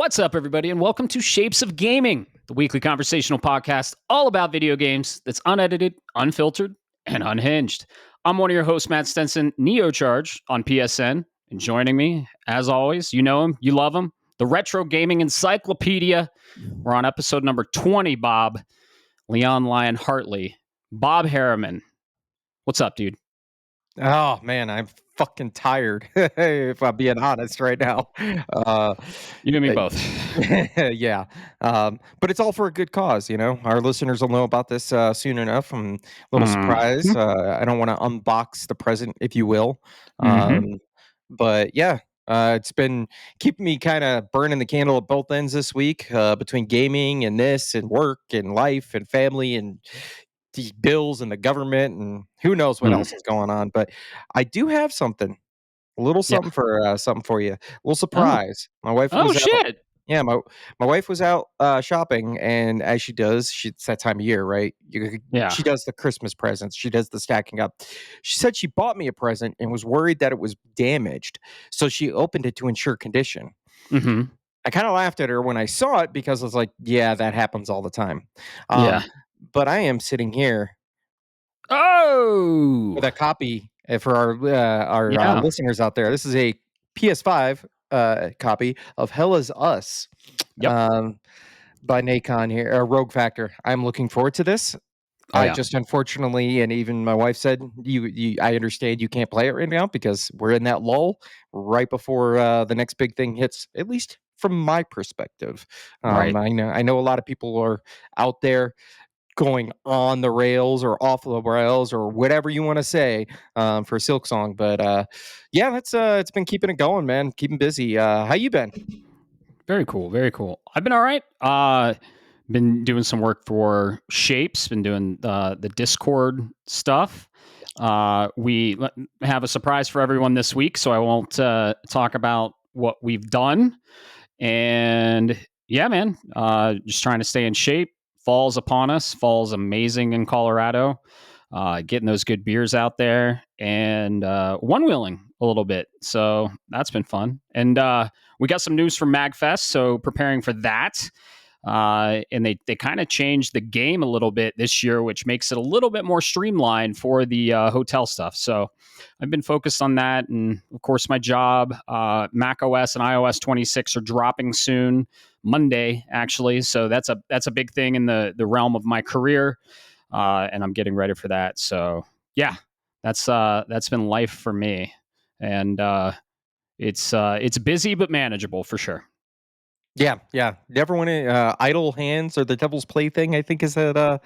What's up, everybody, and welcome to Shapes of Gaming, the weekly conversational podcast all about video games that's unedited, unfiltered, and unhinged. I'm one of your hosts, Matt Stenson, Neocharge on PSN, and joining me, as always, you know him, you love him, the Retro Gaming Encyclopedia. We're on episode number 20, Bob. Leon Lyon Hartley. Bob Harriman. What's up, dude? Oh man, I'm fucking tired. If I'm being honest right now. You and me both. Yeah. But it's all for a good cause, you know. Our listeners will know about this soon enough. I'm a little surprised. I don't want to unbox the present, if you will. But yeah, it's been keeping me kind of burning the candle at both ends this week, between gaming and this and work and life and family and the bills and the government and who knows what else is going on. But I do have something, a little something for you, a little surprise. My wife was out. Shit. Yeah, my wife was out shopping, and as she does, it's that time of year, right? She does the Christmas presents. She does the stacking up. She said she bought me a present and was worried that it was damaged, so she opened it to ensure condition. I kind of laughed at her when I saw it because I was like, yeah, that happens all the time. But I am sitting here with a copy for our listeners out there. This is a PS5 copy of Hell Is Us by Nacon here, Rogue Factor. I'm looking forward to this. I just unfortunately, and even my wife said, I understand you can't play it right now because we're in that lull right before the next big thing hits, at least from my perspective. I know a lot of people are out there going on the rails or off the rails or whatever you want to say for Silksong. But yeah, that's it's been keeping it going, man. Keeping busy. How you been? Very cool. Very cool. I've been all right. Been doing some work for Shapes. Been doing the Discord stuff. We have a surprise for everyone this week, so I won't talk about what we've done. And yeah, man, just trying to stay in shape. Fall's upon us. Fall's amazing in Colorado. Getting those good beers out there and one-wheeling a little bit. So that's been fun. And we got some news from MagFest, so preparing for that. And they kind of changed the game a little bit this year, which makes it a little bit more streamlined for the hotel stuff. So I've been focused on that. And of course, my job, Mac OS and iOS 26 are dropping soon, Monday, actually. So that's a big thing in the realm of my career. And I'm getting ready for that. So yeah, that's been life for me. And it's busy, but manageable for sure. Yeah. Never want to idle hands or the devil's plaything, I think is that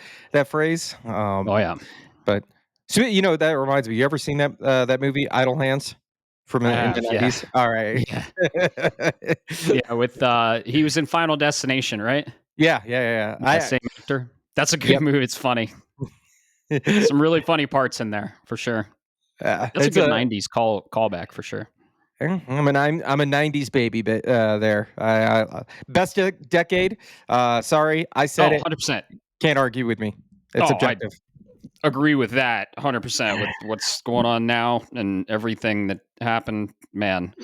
phrase. But so you know that reminds me. You ever seen that movie Idle Hands from in the 90s? Yeah. All right. Yeah, with he was in Final Destination, right? Yeah. Same actor. That's a good movie. It's funny. Some really funny parts in there for sure. That's a good 90s callback for sure. I'm a 90s baby, but there. Best decade. Sorry, I said it. 100%. Can't argue with me. It's objective. I agree with that 100% with what's going on now and everything that happened. Man,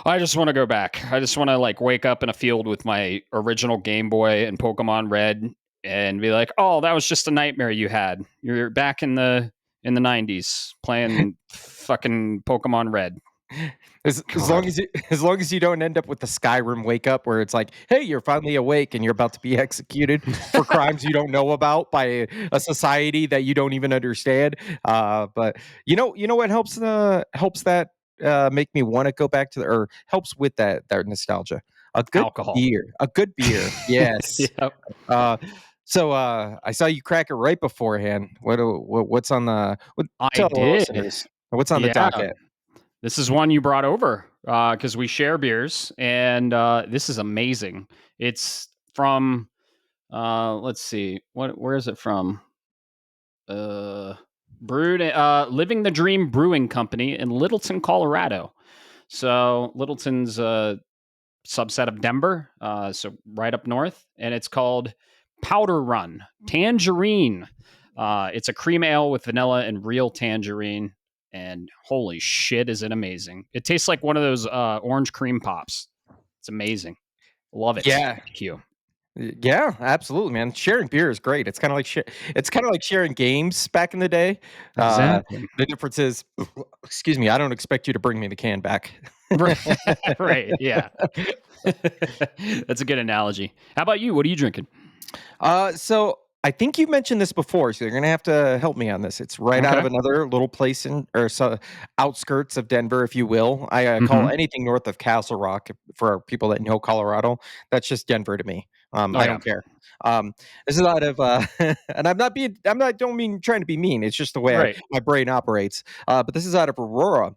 I just want to go back. I just want to like wake up in a field with my original Game Boy and Pokemon Red and be like, "Oh, that was just a nightmare you had. You're back in the 90s playing fucking Pokemon Red." As long as you don't end up with the Skyrim wake up where it's like, hey, you're finally awake and you're about to be executed for crimes you don't know about by a society that you don't even understand. But you know what helps that make me want to go back to or helps with that nostalgia. A good alcohol. A good beer. Yes. Yep. So I saw you crack it right beforehand. What's on the? What's on the docket? This is one you brought over because we share beers, and this is amazing. It's from, let's see, where is it from? Brewed, Living the Dream Brewing Company in Littleton, Colorado. So Littleton's a subset of Denver, so right up north, and it's called Powder Run Tangerine. It's a cream ale with vanilla and real tangerine. And holy shit, is it amazing. It tastes like one of those orange cream pops. It's amazing. Love it. Yeah. Thank you. Yeah, absolutely, man. Sharing beer is great. It's kind of like it's kind of like sharing games back in the day. Exactly. The difference is, excuse me, I don't expect you to bring me the can back. Right. Yeah. That's a good analogy. How about you? What are you drinking? So I think you mentioned this before, so you're gonna have to help me on this. It's right out of Okay. another little place in or so outskirts of Denver, if you will. I call Hmm. anything north of Castle Rock for people that know Colorado. That's just Denver to me. Oh I yeah. don't care. This is out of, and I'm not, don't mean trying to be mean. It's just the way Right. my brain operates. But this is out of Aurora,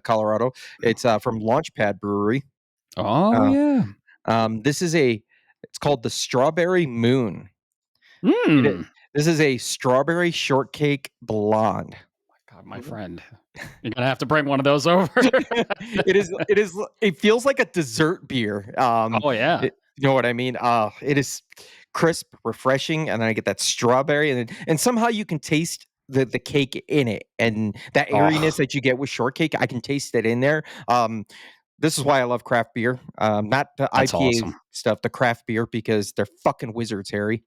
Colorado. It's from Launchpad Brewery. Oh Uh, yeah. this is it's called the Strawberry Moon. It Hmm. This is a strawberry shortcake blonde. God, my friend, you're gonna have to bring one of those over. It feels like a dessert beer. Oh yeah. You know what I mean? It is crisp, refreshing, and then I get that strawberry, and somehow you can taste the cake in it, and that airiness Oh, that you get with shortcake, I can taste it in there. This is why I love craft beer. Not the that's IPA awesome. stuff, the craft beer, because they're fucking wizards, Harry.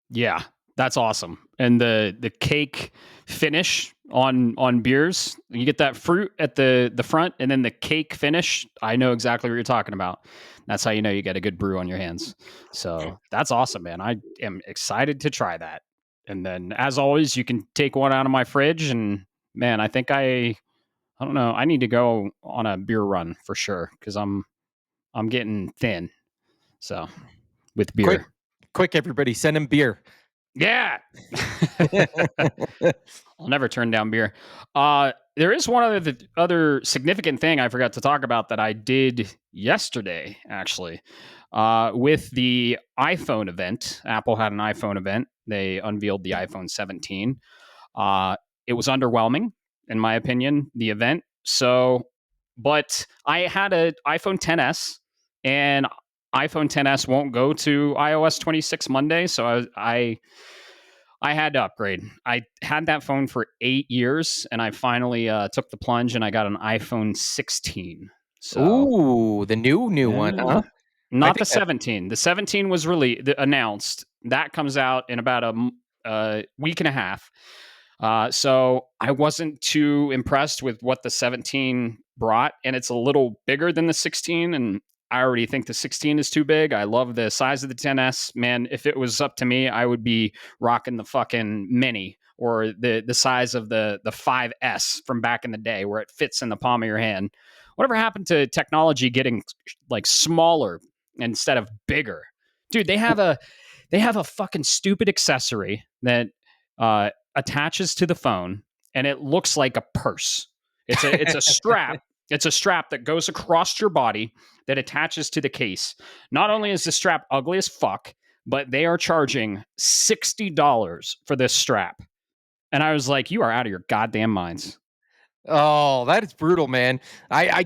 Yeah, that's awesome. And the cake finish on beers, you get that fruit at the front, and then the cake finish. I know exactly what you're talking about. That's how you know you get a good brew on your hands. So that's awesome, man. I am excited to try that. And then, as always, you can take one out of my fridge. And man, I don't know. I need to go on a beer run for sure because I'm getting thin. So with Quick, beer. quick, everybody, send him beer. Yeah. I'll never turn down beer. There is one other significant thing I forgot to talk about that I did yesterday, actually. With the iPhone event, Apple had an iPhone event. They unveiled the iPhone 17. It was underwhelming, in my opinion, the event. So, but I had an iPhone 10s, and iPhone 10s won't go to iOS 26 Monday. So I had to upgrade. I had that phone for 8 years, and I finally took the plunge, and I got an iPhone 16. So Ooh, the new one, yeah, huh? I not the think that 17. The 17 was really announced. That comes out in about a week and a half. So I wasn't too impressed with what the 17 brought, and it's a little bigger than the 16. And I already think the 16 is too big. I love the size of the 10s. Man, if it was up to me, I would be rocking the fucking mini or the size of the 5S from back in the day where it fits in the palm of your hand. Whatever happened to technology getting like smaller instead of bigger? Dude, they have a fucking stupid accessory that attaches to the phone, and it looks like a purse. It's a strap. It's a strap that goes across your body that attaches to the case. Not only is the strap ugly as fuck, but they are charging $60 for this strap. And I was like, you are out of your goddamn minds. Oh, that is brutal, man. I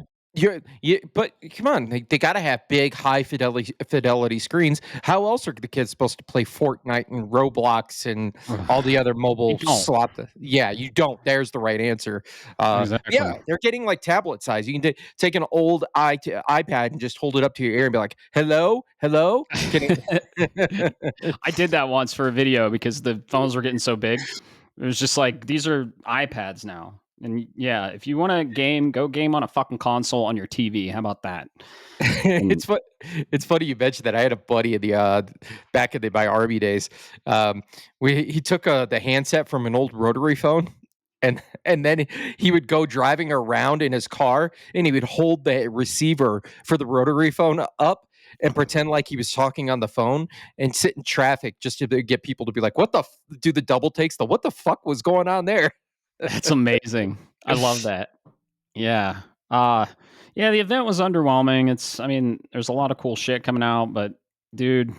but come on, they gotta have big, high fidelity screens. How else are the kids supposed to play Fortnite and Roblox and all the other You mobile don't. Yeah, you don't. There's the right answer. Yeah, Exactly. they're getting like tablet size. You can take an old iPad and just hold it up to your ear and be like, "Hello, hello." Can I did that once for a video because the phones were getting so big. It was just like, these are iPads now. And yeah, if you want to game, go game on a fucking console on your TV. How about that? And It's funny you mentioned that. I had a buddy in the back in my Army days. He took the handset from an old rotary phone, and then he would go driving around in his car, and he would hold the receiver for the rotary phone up and pretend like he was talking on the phone and sit in traffic just to get people to be like, "What the do the double takes? The what the fuck was going on there?" that's amazing. I love that. Yeah. Uh yeah, the event was underwhelming. I mean, there's a lot of cool shit coming out, but dude,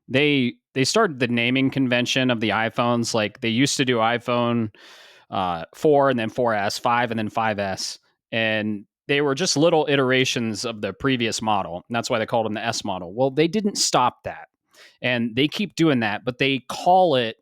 they started the naming convention of the iPhones. Like they used to do iPhone 4 and then 4S, 5 and then 5S. And they were just little iterations of the previous model. And that's why they called them the S model. Well, they didn't stop that. And they keep doing that, but they call it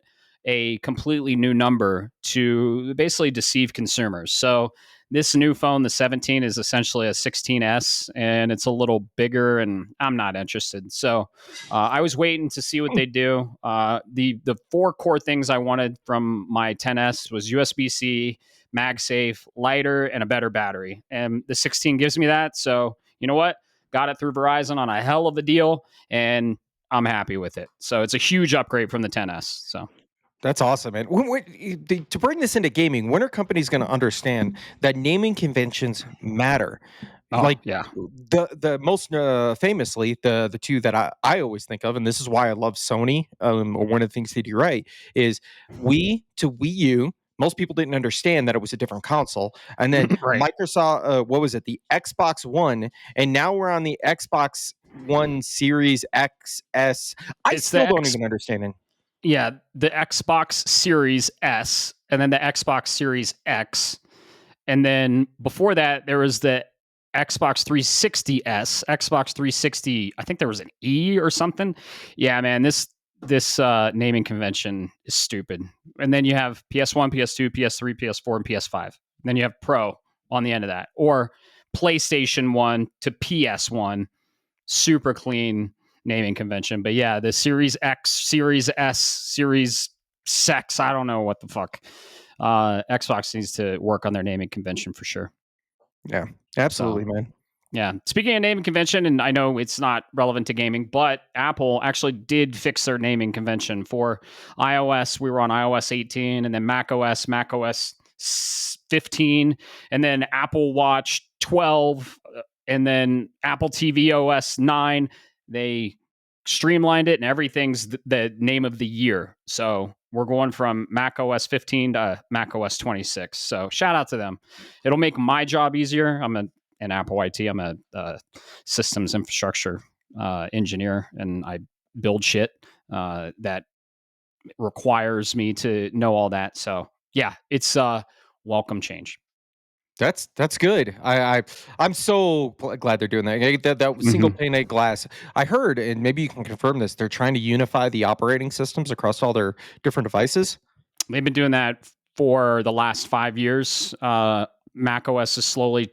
a completely new number to basically deceive consumers. So this new phone, the 17, is essentially a 16S, and it's a little bigger, and I'm not interested. So I was waiting to see what they do. The 4 core things I wanted from my 10S was USB-C, MagSafe, lighter, and a better battery. And the 16 gives me that. So you know what? Got it through Verizon on a hell of a deal, and I'm happy with it. So it's a huge upgrade from the 10S. So that's awesome, man. To bring this into gaming, when are companies going to understand that naming conventions matter? oh Like yeah, the most famously, the two that I always think of, and this is why I love Sony, or one of the things they do right, is Wii to Wii U. Most people didn't understand that it was a different console, and then right. Microsoft, what was it, the Xbox One, and now we're on the Xbox One Series XS. I It's still the don't even understand it. yeah, the Xbox Series S, and then the Xbox Series X, and then before that there was the Xbox 360S, Xbox 360. I think there was an E or something. Yeah, man, this naming convention is stupid. And then you have PS1, PS2, PS3, PS4, and PS5. And then you have Pro on the end of that, or PlayStation 1 to PS1. Super clean naming convention. But yeah, the Series X, Series S, Series Sex, I don't know what the fuck. Xbox needs to work on their naming convention for sure. Yeah, So absolutely, man. yeah. Speaking of naming convention, and I know it's not relevant to gaming, but Apple actually did fix their naming convention for iOS. We were on iOS 18, and then macOS 15, and then Apple Watch 12, and then Apple TV OS 9. They streamlined it, and everything's the name of the year. So we're going from macOS 15 to macOS 26. So shout out to them. It'll make my job easier. I'm an Apple IT. I'm a systems infrastructure engineer, and I build shit that requires me to know all that. So yeah, it's welcome change. That's good. I'm so glad they're doing that. That single Mm-hmm. pane of glass. I heard, and maybe you can confirm this. They're trying to unify the operating systems across all their different devices. They've been doing that for the last 5 years. Mac OS is slowly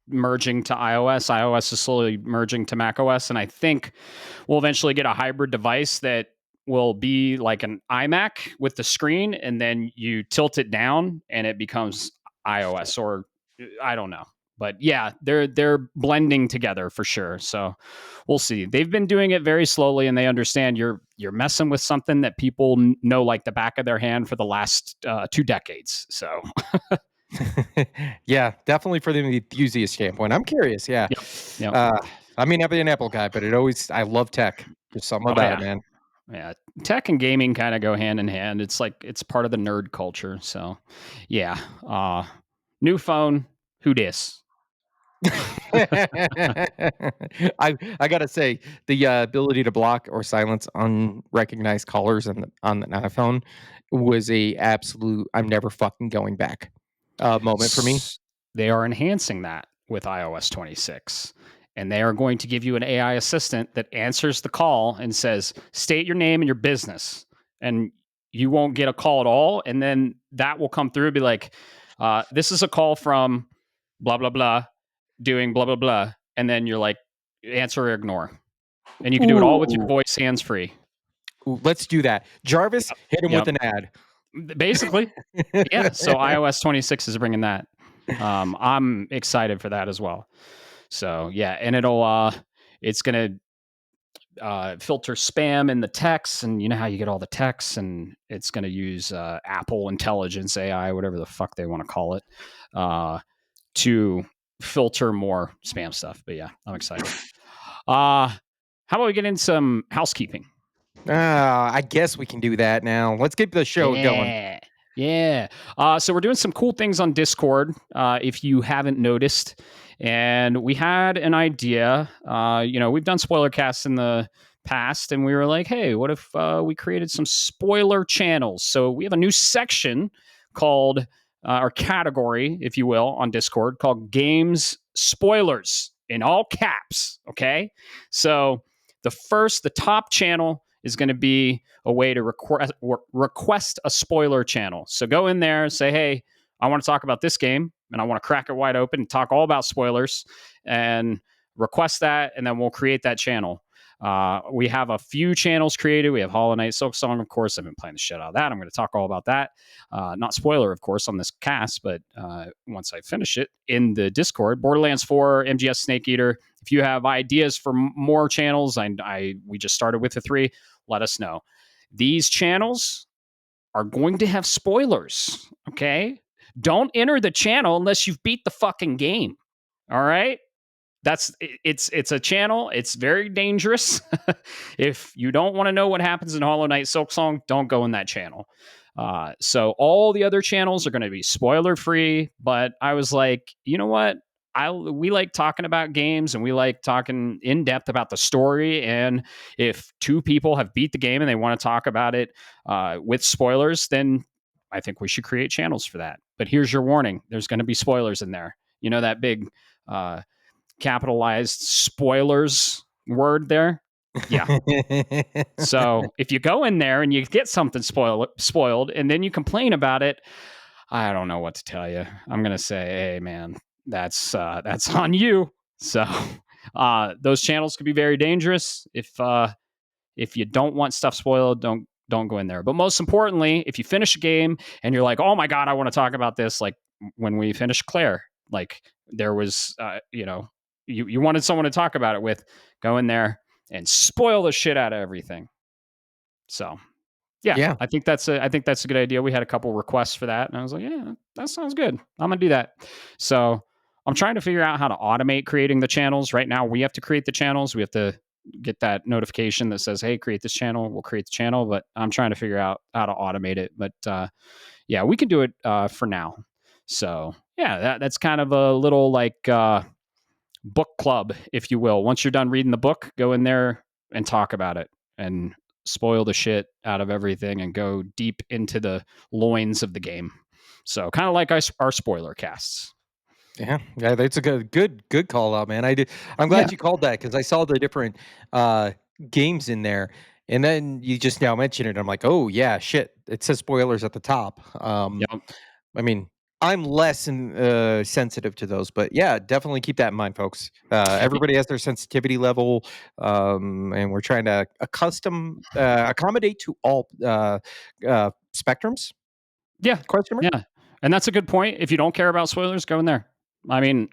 merging to iOS. iOS is slowly merging to Mac OS, and I think we'll eventually get a hybrid device that will be like an iMac with the screen, and then you tilt it down, and it becomes iOS, or I don't know. But yeah, they're blending together for sure. So we'll see. They've been doing it very slowly, and they understand you're messing with something that people know like the back of their hand for the last 2 decades. So Yeah, definitely for the enthusiast standpoint. I'm curious. Yeah, yep, yep. uh, I mean, I've been an Apple guy, but I love tech. There's something Oh about it, yeah, man. yeah. Tech and gaming kind of go hand in hand. It's like it's part of the nerd culture. So yeah, new phone. Who dis? I gotta say the ability to block or silence unrecognized callers on an iPhone was a absolute I'm never fucking going back moment for me. They are enhancing that with iOS 26. And they are going to give you an AI assistant that answers the call and says, state your name and your business. And you won't get a call at all. And then that will come through and be like, this is a call from blah, blah, blah, doing blah, blah, blah. And then you're like, answer or ignore. And you can do it all with your Ooh, voice hands free. ooh, let's do that. Jarvis, Yep. hit him with Yep. an ad. Basically, yeah. So iOS 26 is bringing that. I'm excited for that as well. So yeah, and it's gonna filter spam in the texts, and you know how you get all the texts, and it's gonna use Apple Intelligence AI, whatever the fuck they want to call it, to filter more spam stuff. But yeah, I'm excited. How about we get in some housekeeping? I guess we can do that now. Let's get the show going. Yeah. Yeah. So we're doing some cool things on Discord, if you haven't noticed. And we had an idea. We've done spoiler casts in the past, and we were like, hey, what if we created some spoiler channels? So we have a new section called, or category, if you will, on Discord called Games Spoilers in all caps. Okay. So the top channel is going to be a way to request a spoiler channel. So go in there, say, hey, I want to talk about this game, and I want to crack it wide open and talk all about spoilers, and request that, and then we'll create that channel. We have a few channels created. We have Hollow Knight Silksong, of course. I've been playing the shit out of that. I'm going to talk all about that. Not spoiler, of course, on this cast, but once I finish it in the Discord, Borderlands 4, MGS Snake Eater. If you have ideas for more channels, we just started with the 3. Let us know. These channels are going to have spoilers. Okay, don't enter the channel unless you've beat the fucking game. All right. It's a channel. It's very dangerous. If you don't want to know what happens in Hollow Knight Silksong, don't go in that channel. So all the other channels are going to be spoiler free. But I was like, you know what? We like talking about games, and we like talking in depth about the story. And if 2 people have beat the game and they want to talk about it with spoilers, then I think we should create channels for that. But here's your warning: there's going to be spoilers in there. You know that big capitalized spoilers word there? Yeah. So if you go in there and you get something spoiled and then you complain about it, I don't know what to tell you. I'm gonna say, hey man, that's on you. So those channels could be very dangerous. If you don't want stuff spoiled, don't go in there. But most importantly, if you finish a game and you're like, oh my god, I want to talk about this, like when we finished Claire, like there was you wanted someone to talk about it with, go in there and spoil the shit out of everything. So yeah, I think that's a good idea. We had a couple requests for that, and I was like, yeah, that sounds good. I'm gonna do that. So I'm trying to figure out how to automate creating the channels. Right now, we have to create the channels. We have to get that notification that says, hey, create this channel. We'll create the channel, but I'm trying to figure out how to automate it. But yeah, we can do it for now. So yeah, that's kind of a little like book club, if you will. Once you're done reading the book, go in there and talk about it and spoil the shit out of everything and go deep into the loins of the game. So kind of like our spoiler casts. Yeah, that's a good call out, man. I'm glad you called that, because I saw the different games in there, and then you just now mentioned it. I'm like, oh yeah, shit. It says spoilers at the top. Yep. I mean, I'm less sensitive to those, but yeah, definitely keep that in mind, folks. Everybody has their sensitivity level, and we're trying to accommodate to all spectrums. Yeah. Question mark? Yeah. And that's a good point. If you don't care about spoilers, go in there. I mean,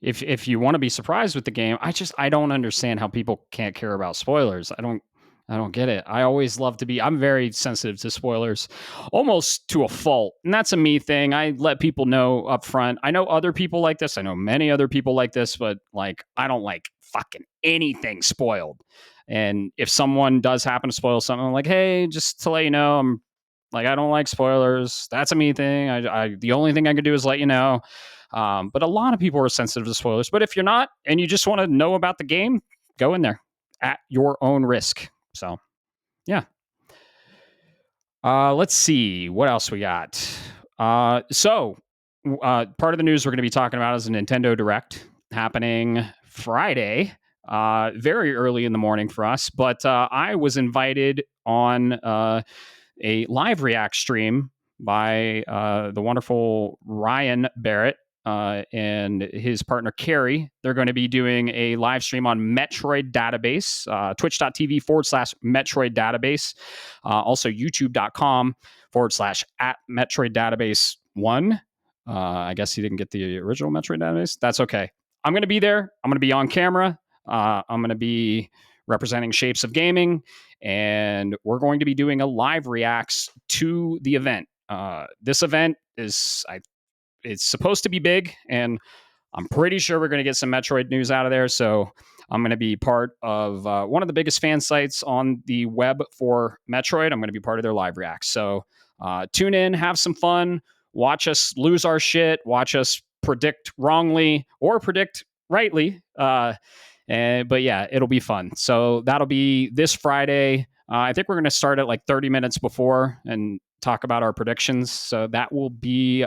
if you want to be surprised with the game, I don't understand how people can't care about spoilers. I don't get it. I always love to be. I'm very sensitive to spoilers, almost to a fault, and that's a me thing. I let people know up front. I know other people like this. I know many other people like this, but like I don't like fucking anything spoiled. And if someone does happen to spoil something, I'm like, hey, just to let you know, I'm like, I don't like spoilers. That's a me thing. I the only thing I can do is let you know. But a lot of people are sensitive to spoilers. But if you're not and you just want to know about the game, go in there at your own risk. So, yeah. Let's see what else we got. Part of the news we're going to be talking about is a Nintendo Direct happening Friday, very early in the morning for us. But I was invited on a live react stream by the wonderful Ryan Barrett and his partner Carrie. They're going to be doing a live stream on Metroid Database, twitch.tv/Metroid Database, also youtube.com/at Metroid Database 1. I guess he didn't get the original Metroid Database. That's okay. I'm going to be there. I'm going to be on camera. I'm going to be representing Shapes of Gaming, and we're going to be doing a live reacts to the event. This event it's supposed to be big, and I'm pretty sure we're going to get some Metroid news out of there. So I'm going to be part of one of the biggest fan sites on the web for Metroid. I'm going to be part of their live reacts. So tune in, have some fun, watch us lose our shit, watch us predict wrongly or predict rightly. But yeah, it'll be fun. So that'll be this Friday. I think we're going to start at like 30 minutes before and talk about our predictions. So that will be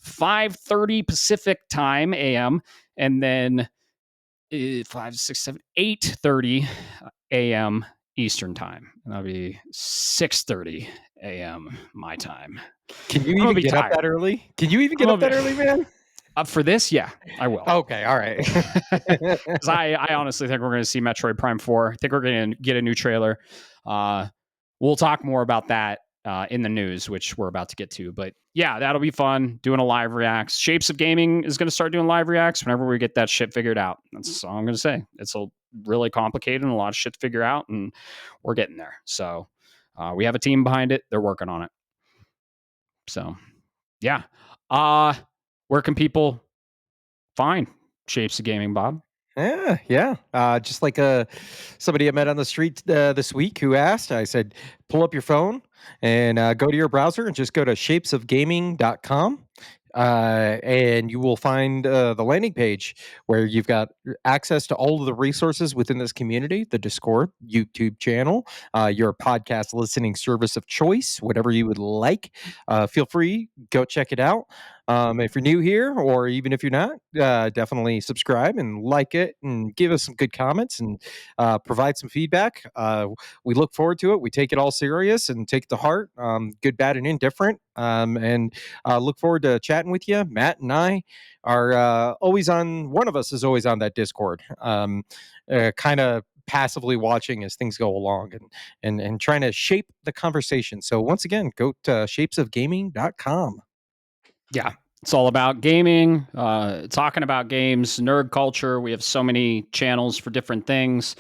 5:30 Pacific time AM, and then 5, 6, 7, 8:30 AM Eastern time. And that'll be 6:30 a.m. my time. Can you I'm gonna even be get up tired. that early? Can you even I'm get up gonna that be early, man? up for this. Yeah, I will. Okay, all right. Because I honestly think we're going to see Metroid Prime 4. I think we're going to get a new trailer. We'll talk more about that in the news, which we're about to get to. But yeah, that'll be fun. Doing a live reacts. Shapes of Gaming is going to start doing live reacts whenever we get that shit figured out. That's all I'm going to say. It's a really complicated and a lot of shit to figure out, and we're getting there. So we have a team behind it. They're working on it. So yeah. Where can people find Shapes of Gaming, Bob? Yeah. Just like somebody I met on the street this week who asked, I said, pull up your phone and go to your browser and just go to shapesofgaming.com. And you will find the landing page where you've got access to all of the resources within this community, the Discord, YouTube channel, your podcast listening service of choice, whatever you would like. Feel free, go check it out. If you're new here, or even if you're not, definitely subscribe and like it and give us some good comments and provide some feedback. We look forward to it. We take it all serious and take it to heart, good, bad, and indifferent. And look forward to chatting with you. Matt and I are always on, one of us is always on that Discord, kind of passively watching as things go along and trying to shape the conversation. So once again, go to shapesofgaming.com. Yeah, it's all about gaming, talking about games, nerd culture. We have so many channels for different things.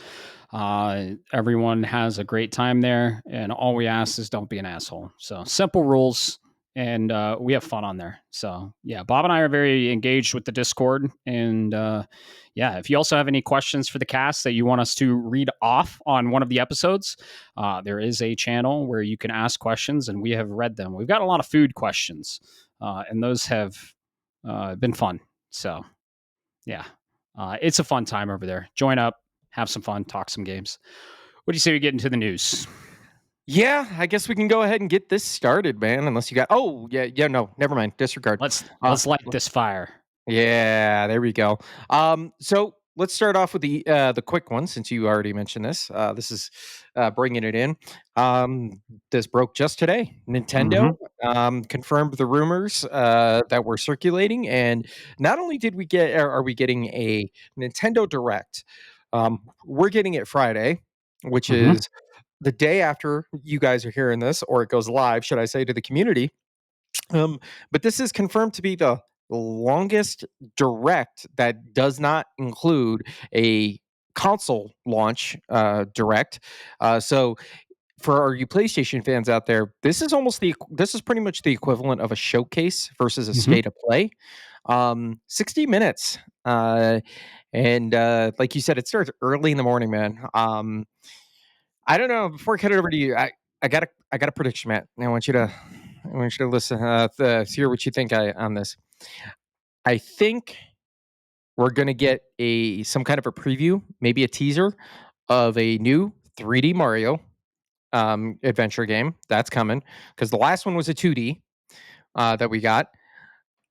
Everyone has a great time there, and all we ask is don't be an asshole. So simple rules, and we have fun on there. So yeah, Bob and I are very engaged with the Discord, and yeah, if you also have any questions for the cast that you want us to read off on one of the episodes, there is a channel where you can ask questions, and we have read them. We've got a lot of food questions, and those have been fun. So yeah, it's a fun time over there. Join up, have some fun, talk some games. What do you say we get into the news? Yeah, I guess we can go ahead and get this started, man. Unless you got, oh yeah, no, never mind, disregard. Let's light this fire. Yeah, there we go. So let's start off with the quick one, since you already mentioned this. This is bringing it in. This broke just today. Nintendo Mm-hmm. confirmed the rumors that were circulating, and not only did we get, are we getting a Nintendo Direct, we're getting it Friday, which Mm-hmm. is the day after you guys are hearing this, or it goes live, should I say, to the community. Um, but this is confirmed to be the longest direct that does not include a console launch direct. So for our you PlayStation fans out there, this is pretty much the equivalent of a showcase versus a Mm-hmm. state of play. 60 minutes. And like you said, it starts early in the morning, man. I don't know. Before I cut it over to you, I got a prediction, Matt. I want you to listen, hear what you think on this. I think we're gonna get some kind of a preview, maybe a teaser of a new 3D Mario adventure game that's coming, because the last one was a 2D that we got.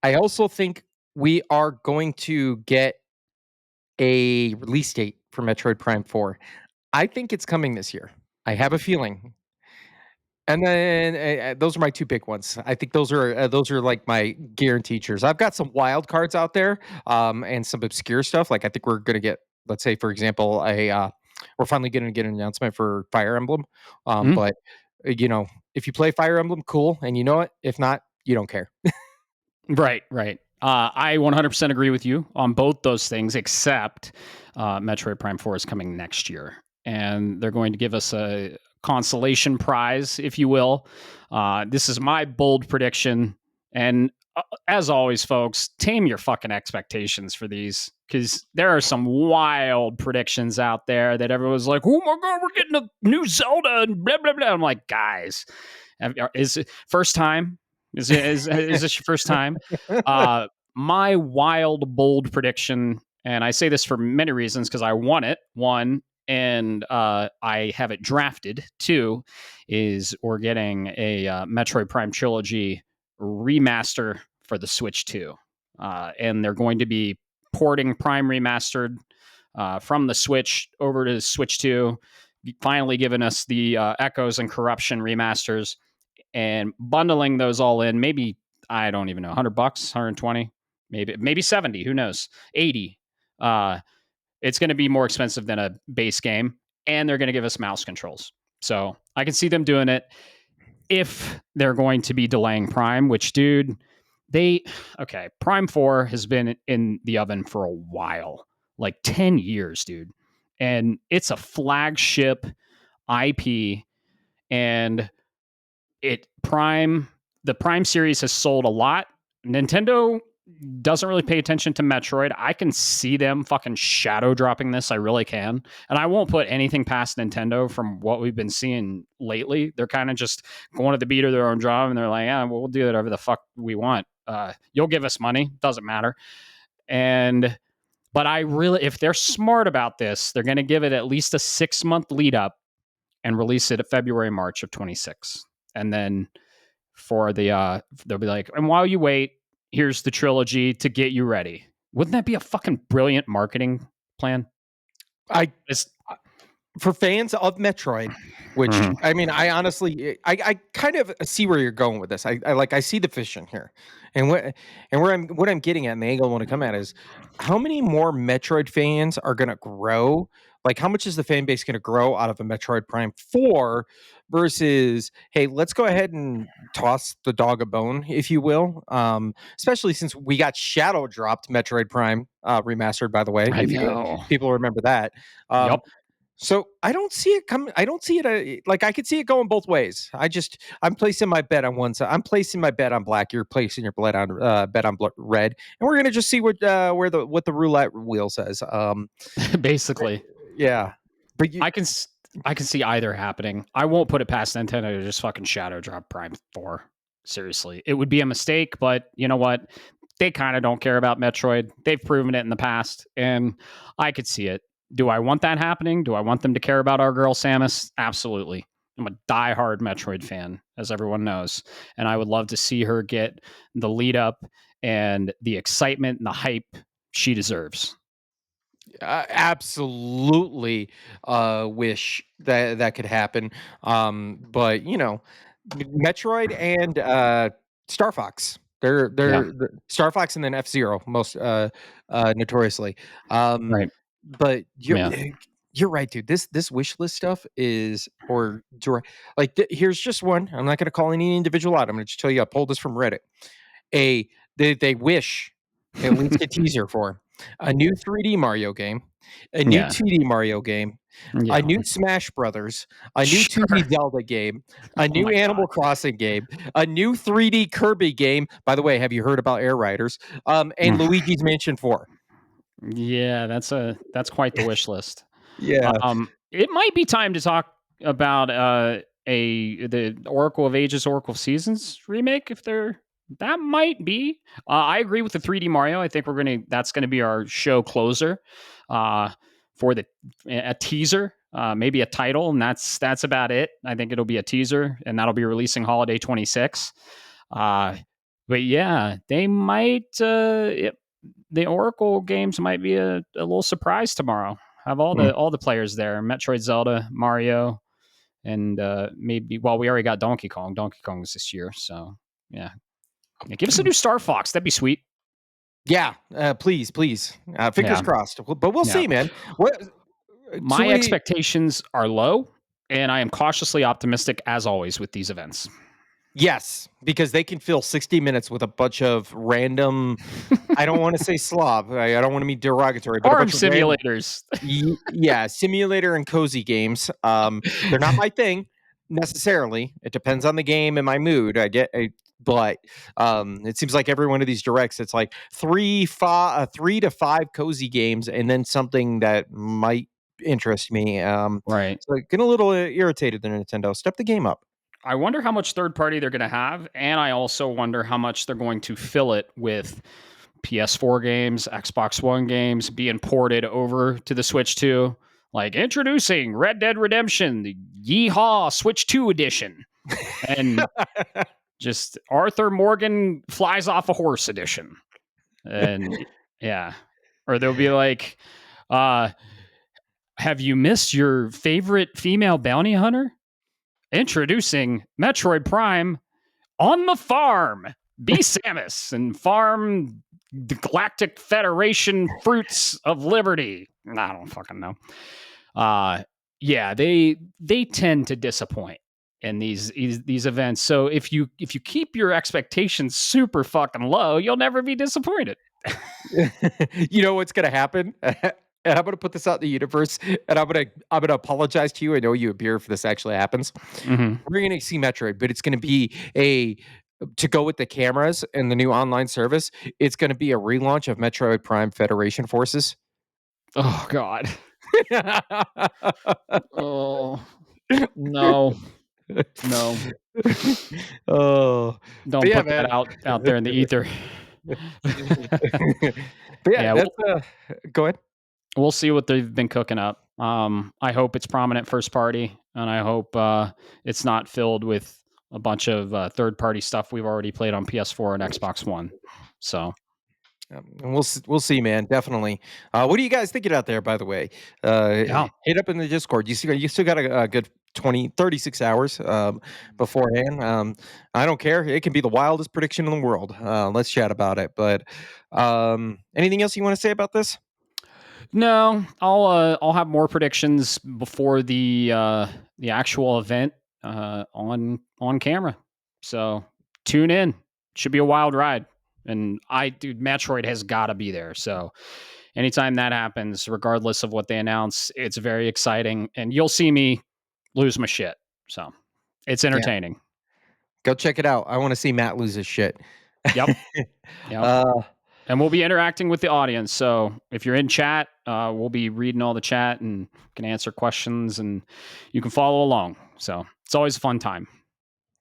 I also think we are going to get a release date for Metroid Prime 4. I think it's coming this year. I have a feeling. And then those are my two big ones. I think those are like my guaranteed cheers. I've got some wild cards out there, and some obscure stuff. Like I think we're gonna get, let's say, for example, we're finally going to get an announcement for Fire Emblem. Mm-hmm. But if you play Fire Emblem, cool, and you know it. If not, you don't care. Right, right. I 100% agree with you on both those things, except Metroid Prime 4 is coming next year. And they're going to give us a consolation prize, if you will. This is my bold prediction. And as always, folks, tame your fucking expectations for these, because there are some wild predictions out there that everyone's like, oh my God, we're getting a new Zelda and blah, blah, blah. I'm like, guys, is it first time? Is this your first time? My wild, bold prediction, and I say this for many reasons because I want it. One, and I have it drafted. Two, is we're getting a Metroid Prime trilogy remaster for the Switch 2, and they're going to be porting Prime Remastered from the Switch over to the Switch 2, finally giving us the Echoes and Corruption remasters. and bundling those all in, maybe, I don't even know, $100, 120, maybe 70, who knows, 80. It's going to be more expensive than a base game, and they're going to give us mouse controls. So I can see them doing it if they're going to be delaying Prime, which, dude, Prime 4 has been in the oven for a while, like 10 years, dude. And it's a flagship IP, and the Prime series has sold a lot. Nintendo doesn't really pay attention to Metroid. I can see them fucking shadow dropping this. I really can. And I won't put anything past Nintendo from what we've been seeing lately. They're kind of just going to the beat of their own drum, and they're like, yeah, we'll do whatever the fuck we want. You'll give us money. Doesn't matter. But if they're smart about this, they're going to give it at least a 6-month lead up and release it at February, March of 26. And then they'll be like, and while you wait, here's the trilogy to get you ready. Wouldn't that be a fucking brilliant marketing plan? For fans of Metroid, which I mean, I honestly, I kind of see where you're going with this. I see the vision here, and what I'm getting at, and the angle I want to come at is, how many more Metroid fans are going to grow? Like, how much is the fan base going to grow out of a Metroid Prime 4 versus, hey, let's go ahead and toss the dog a bone, if you will. Especially since we got shadow dropped Metroid Prime remastered, by the way. I know. People remember that. Yep. So I don't see it coming. I don't see it like, I could see it going both ways. I'm placing my bet on one side. I'm placing my bet on black. You're placing your bet on red, and we're gonna just see what the roulette wheel says. Basically, yeah. But I can see either happening. I won't put it past Nintendo to just fucking shadow drop Prime 4. Seriously, it would be a mistake, but you know what? They kind of don't care about Metroid. They've proven it in the past, and I could see it. Do I want that happening? Do I want them to care about our girl Samus? Absolutely. I'm a diehard Metroid fan, as everyone knows, and I would love to see her get the lead up and the excitement and the hype she deserves. Absolutely wish that could happen. But Metroid and Star Fox. They're Star Fox and then F-Zero most notoriously. Right. But you're right, dude. This wish list stuff is or direct. Like, here's just one. I'm not going to call any individual out. I'm going to just tell you. I pulled this from Reddit. They wish at least a teaser for a new 3D Mario game, a new 2D Mario game, a new Smash Brothers, a new 2D Zelda game, a new Animal Crossing game, a new 3D Kirby game. By the way, have you heard about Air Riders? And Luigi's Mansion 4. Yeah, that's quite the wish list. Yeah. It might be time to talk about the Oracle of Ages, Oracle of Seasons remake. That might be. I agree with the 3D Mario. I think that's gonna be our show closer for a teaser, maybe a title, and that's about it. I think it'll be a teaser, and that'll be releasing holiday 26. But yeah, they might. The Oracle games might be a little surprise tomorrow. Have all the players there: Metroid, Zelda, Mario, and maybe. Well, we already got Donkey Kong. Donkey Kong's this year, so yeah. Give us a new Star Fox. That'd be sweet. Yeah, please. Fingers crossed. But we'll see, man. My expectations are low, and I am cautiously optimistic as always with these events. Yes, because they can fill 60 minutes with a bunch of random, I don't want to say slob. I don't want to be derogatory, but farm simulators. Simulator and cozy games. They're not my thing necessarily. It depends on the game and my mood. But it seems like every one of these directs, it's like 3 to 5 cozy games, and then something that might interest me. Right. So getting a little irritated there, Nintendo. Step the game up. I wonder how much third party they're going to have, and I also wonder how much they're going to fill it with PS4 games, Xbox One games being ported over to the Switch 2. Like, introducing Red Dead Redemption, the Yeehaw Switch 2 edition, and just Arthur Morgan Flies Off a Horse edition. And yeah, or they'll be like, have you missed your favorite female bounty hunter? introducing Metroid Prime on the farm. Be Samus and farm the Galactic Federation fruits of liberty. I don't fucking know. Yeah, they tend to disappoint in these events. So if you keep your expectations super fucking low, you'll never be disappointed. You know what's gonna happen? And I'm gonna put this out in the universe, and I'm gonna apologize to you. I know you a beer if this actually happens. Mm-hmm. We're gonna see Metroid, but it's gonna be to go with the cameras and the new online service. It's gonna be a relaunch of Metroid Prime Federation Forces. Oh God. Oh no. No. Oh, but Don't yeah, put that man. out there in the ether. But yeah, Yeah, that's go ahead. we'll see what they've been cooking up. I hope it's prominent first party, and I hope it's not filled with a bunch of third party stuff we've already played on PS4 and Xbox One. So And we'll see, man. Definitely. What are you guys thinking out there, by the way? yeah, Hit up in the Discord. You still got a good 36 hours beforehand. I don't care. It can be the wildest prediction in the world. Let's chat about it. But anything else you want to say about this? no, I'll have more predictions before the actual event on camera. So tune in. Should be a wild ride. And dude, Metroid has got to be there. So anytime that happens, regardless of what they announce, it's very exciting, and you'll see me lose my shit. So it's Yeah, entertaining. go check it out. I want to see Matt lose his shit. Yep. Yep. And we'll be interacting with the audience. So if you're in chat, we'll be reading all the chat and can answer questions, and you can follow along. So it's always a fun time.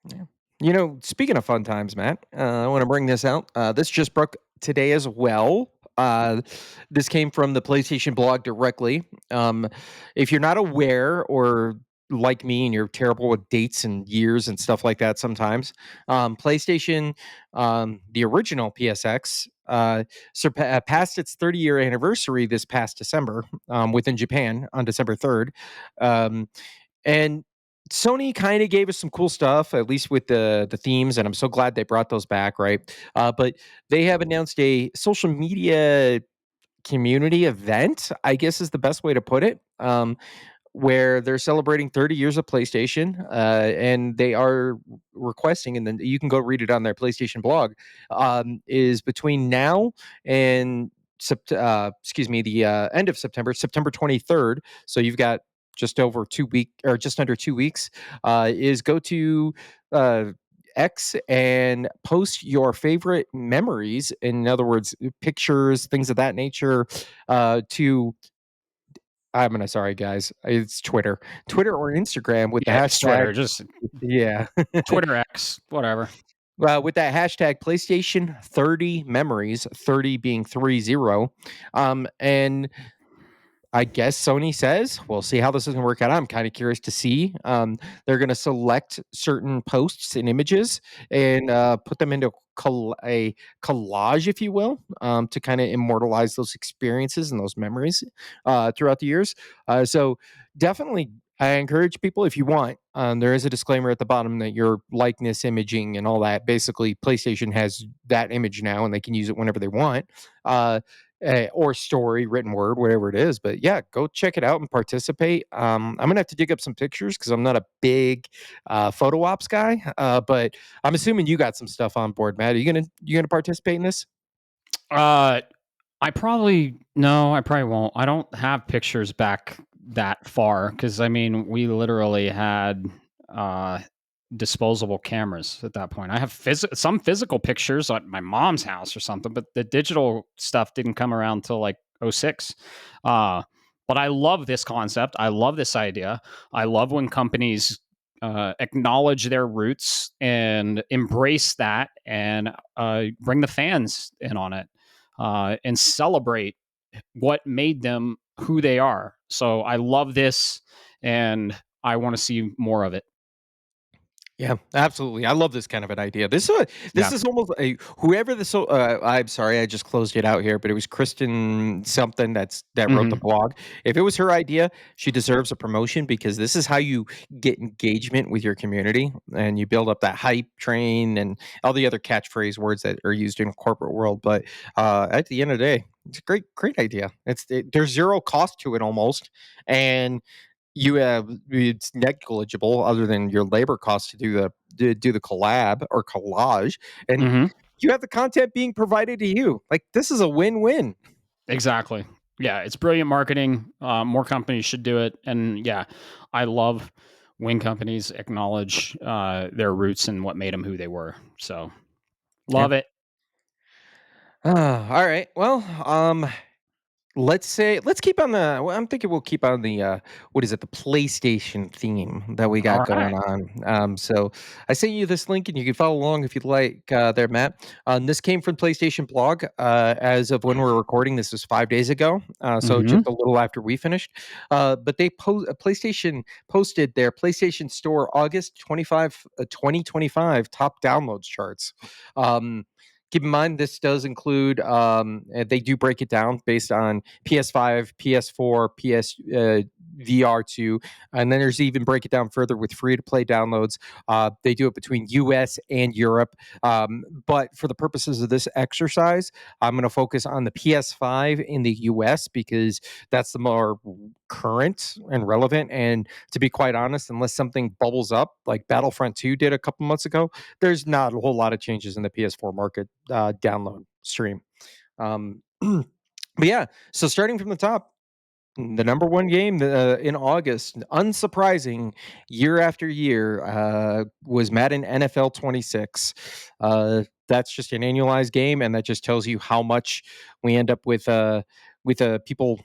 Yeah. You know, speaking of fun times, Matt, I want to bring this out. This just broke today as well. This came from the PlayStation blog directly. If you're not aware, or like me and you're terrible with dates and years and stuff like that sometimes, PlayStation, the original PSX, passed its 30-year anniversary this past December within Japan on December 3rd. And Sony kind of gave us some cool stuff, at least with the themes, and I'm so glad they brought those back, right? But they have announced a social media community event, I guess is the best way to put it, where they're celebrating 30 years of PlayStation, and they are requesting, and then you can go read it on their PlayStation blog, is between now and the end of September, September 23rd. So you've got just under 2 weeks. Is go to X and post your favorite memories. In other words, pictures, things of that nature, to sorry guys, it's Twitter or Instagram with the Yeah, it's hashtag. Twitter, just Yeah. Twitter X, whatever. With that hashtag PlayStation 30 memories, 30 being 30. And I guess Sony says we'll see how this is going to work out. I'm kind of curious to see. They're going to select certain posts and images and put them into a collage, if you will, to kind of immortalize those experiences and those memories throughout the years. So definitely, I encourage people, if you want. There is a disclaimer at the bottom that your likeness imaging and all that. Basically, PlayStation has that image now, and they can use it whenever they want. Or story, written word, whatever it is. But yeah, go check it out and participate. I'm gonna have to dig up some pictures because I'm not a big photo ops guy. But I'm assuming you got some stuff on board, Matt. Are you gonna participate in this? I probably no, I probably won't. I don't have pictures back that far because I mean we literally had uh disposable cameras at that point. I have some physical pictures at my mom's house or something, but the digital stuff didn't come around till like '06. But I love this concept. I love this idea. I love when companies acknowledge their roots and embrace that and bring the fans in on it and celebrate what made them who they are. So I love this and I want to see more of it. Yeah, absolutely. I love this kind of an idea. This Yeah. is almost a whoever this. I'm sorry, I just closed it out here, but it was Kristen something that wrote the Mhm. blog. If it was her idea, she deserves a promotion because this is how you get engagement with your community and you build up that hype train and all the other catchphrase words that are used in the corporate world. But at the end of the day, it's a great idea. There's zero cost to it almost, and it's negligible other than your labor costs to do the collab or collage, and Mhm. you have the content being provided to you. Like, this is a win-win. Exactly. Yeah, it's brilliant marketing. More companies should do it, and yeah, I love when companies acknowledge their roots and what made them who they were. So Yeah. love it. All right. Well, let's keep on the well, I'm thinking we'll keep on the, what is it? The PlayStation theme that we got All going right. on. So I sent you this link, and you can follow along if you'd like, there, Matt. This came from PlayStation blog, as of when we're recording, this was 5 days ago, so just Mhm. a little after we finished. But PlayStation posted their PlayStation Store August 2025 top downloads charts. Um Keep in mind, this does include, they do break it down based on PS5, PS4, VR2, and then there's even break it down further with free to play downloads. They do it between US and Europe. But for the purposes of this exercise, I'm going to focus on the PS5 in the US because that's the more current and relevant. And to be quite honest, unless something bubbles up like Battlefront 2 did a couple months ago, there's not a whole lot of changes in the PS4 market download stream. But yeah, so starting from the top, the number one game in August, unsurprising, year after year, was Madden NFL 26. That's just an annualized game, and that just tells you how much we end up with people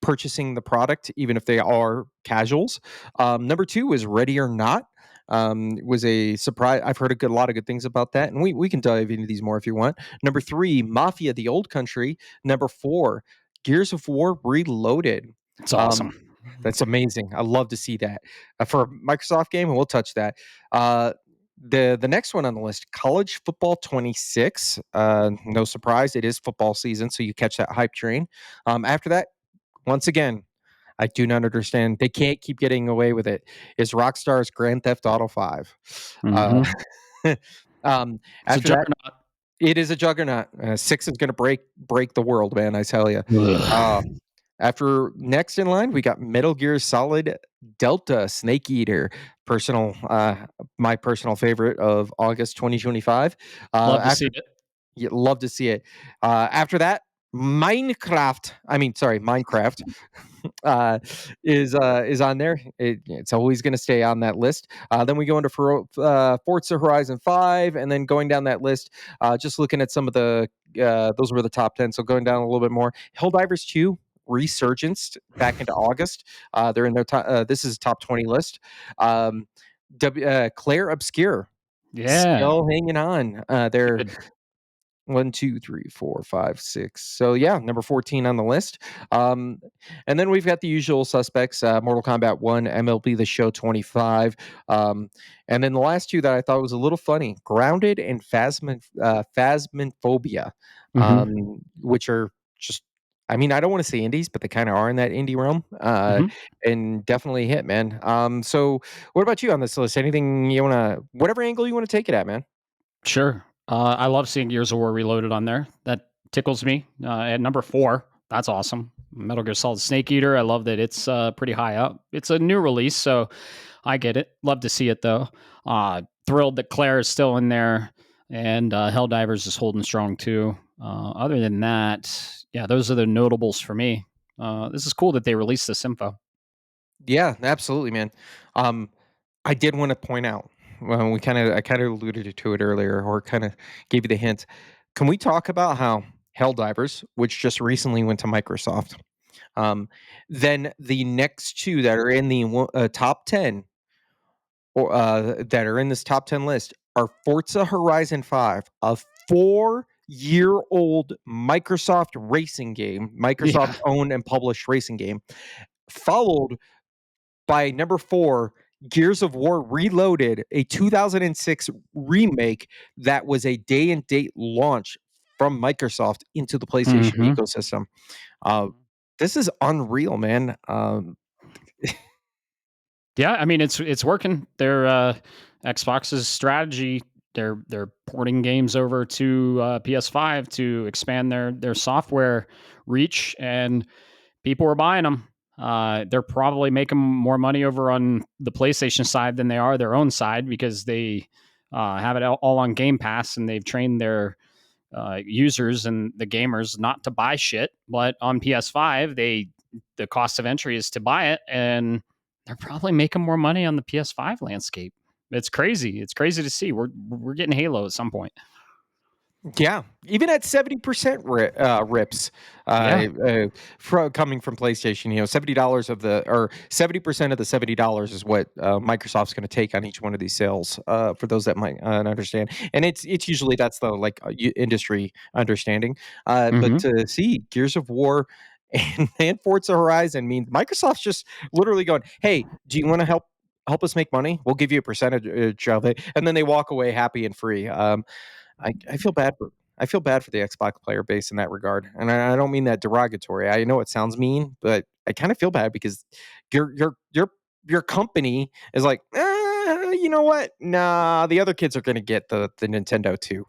purchasing the product, even if they are casuals. Number two is Ready or Not. Was a surprise. I've heard a lot of good things about that, and we can dive into these more if you want. Number three, Mafia: The Old Country. Number four, Gears of War Reloaded. It's Um, awesome. that's amazing. I love to see that for a Microsoft game, and we'll touch that. The next one on the list, College Football 26. No surprise, it is football season, so you catch that hype train. After that, once again, I do not understand. They can't keep getting away with it. Is Rockstar's Grand Theft Auto 5? Uh, Mhm. It's a after that, juggernaut. it is a juggernaut. Six is going to break the world, man. I tell you. Uh, Ugh. after next in line, we got Metal Gear Solid Delta Snake Eater, personal, my personal favorite of August 2025. Love to After see it. You love to see it. After that, Minecraft. I mean, sorry, Minecraft is on there. It's always going to stay on that list. Then we go into Forza Horizon 5, and then going down that list, just looking at some of the those were the top 10. So going down a little bit more, Helldivers 2 resurgence back into August. They're in their top. This is a top 20 list. Um, Claire Obscure Yeah. still hanging on. They're Good. one, 2, 3, 4, 5, 6. So yeah, number 14 on the list. Um, and then we've got the usual suspects: Mortal Kombat 1, MLB The Show 25. And then the last two that I thought was a little funny: Grounded and Phasmophobia, Mhm. which are just. I mean, I don't want to say indies, but they kind of are in that indie realm, Mhm. and definitely hit, man. So, what about you on this list? Anything you want to, whatever angle you want to take it at, man? Sure. I love seeing Gears of War Reloaded on there. That tickles me. At number 4, that's awesome. Metal Gear Solid Snake Eater. I love that it's pretty high up. It's a new release, so I get it. Love to see it though. Thrilled that Claire is still in there, and Helldivers is holding strong too. Other than that, yeah, those are the notables for me. This is cool that they released this info. Yeah, absolutely, man. Um, I did want to point out, well, I kind of alluded to it earlier, or kind of gave you the hint. Can we talk about how Helldivers, which just recently went to Microsoft, then the next two that are in the top 10, or that are in this top 10 list, are Forza Horizon 5, a 4-year old Microsoft racing game, Microsoft Yeah. owned and published racing game, followed by number 4, Gears of War Reloaded, a 2006 remake that was a day and date launch from Microsoft into the PlayStation Mhm. ecosystem. Uh, this is unreal, man. Yeah, I mean it's working. Their Xbox's strategy. They're porting games over to PS5 to expand their software reach, and people are buying them. They're probably making more money over on the PlayStation side than they are their own side because they have it all on Game Pass, and they've trained their users and the gamers not to buy shit. But on PS5, the cost of entry is to buy it, and they're probably making more money on the PS5 landscape. It's crazy. It's crazy to see. We're getting Halo at some point. Yeah, even at 70% rips, Yeah. coming from PlayStation, $70 of the or 70% of the $70 is what Microsoft's going to take on each one of these sales. For those that might not understand, and it's usually that's the industry understanding. But Hmm. to see Gears of War and Forza Horizon means Microsoft's just literally going, "Hey, do you want to help us make money? We'll give you a percentage of it," and then they walk away happy and free. I feel bad for the Xbox player base in that regard, and I don't mean that derogatory. I know it sounds mean, but I kind of feel bad because your company is like, you know what? Nah, the other kids are going to get the Nintendo too.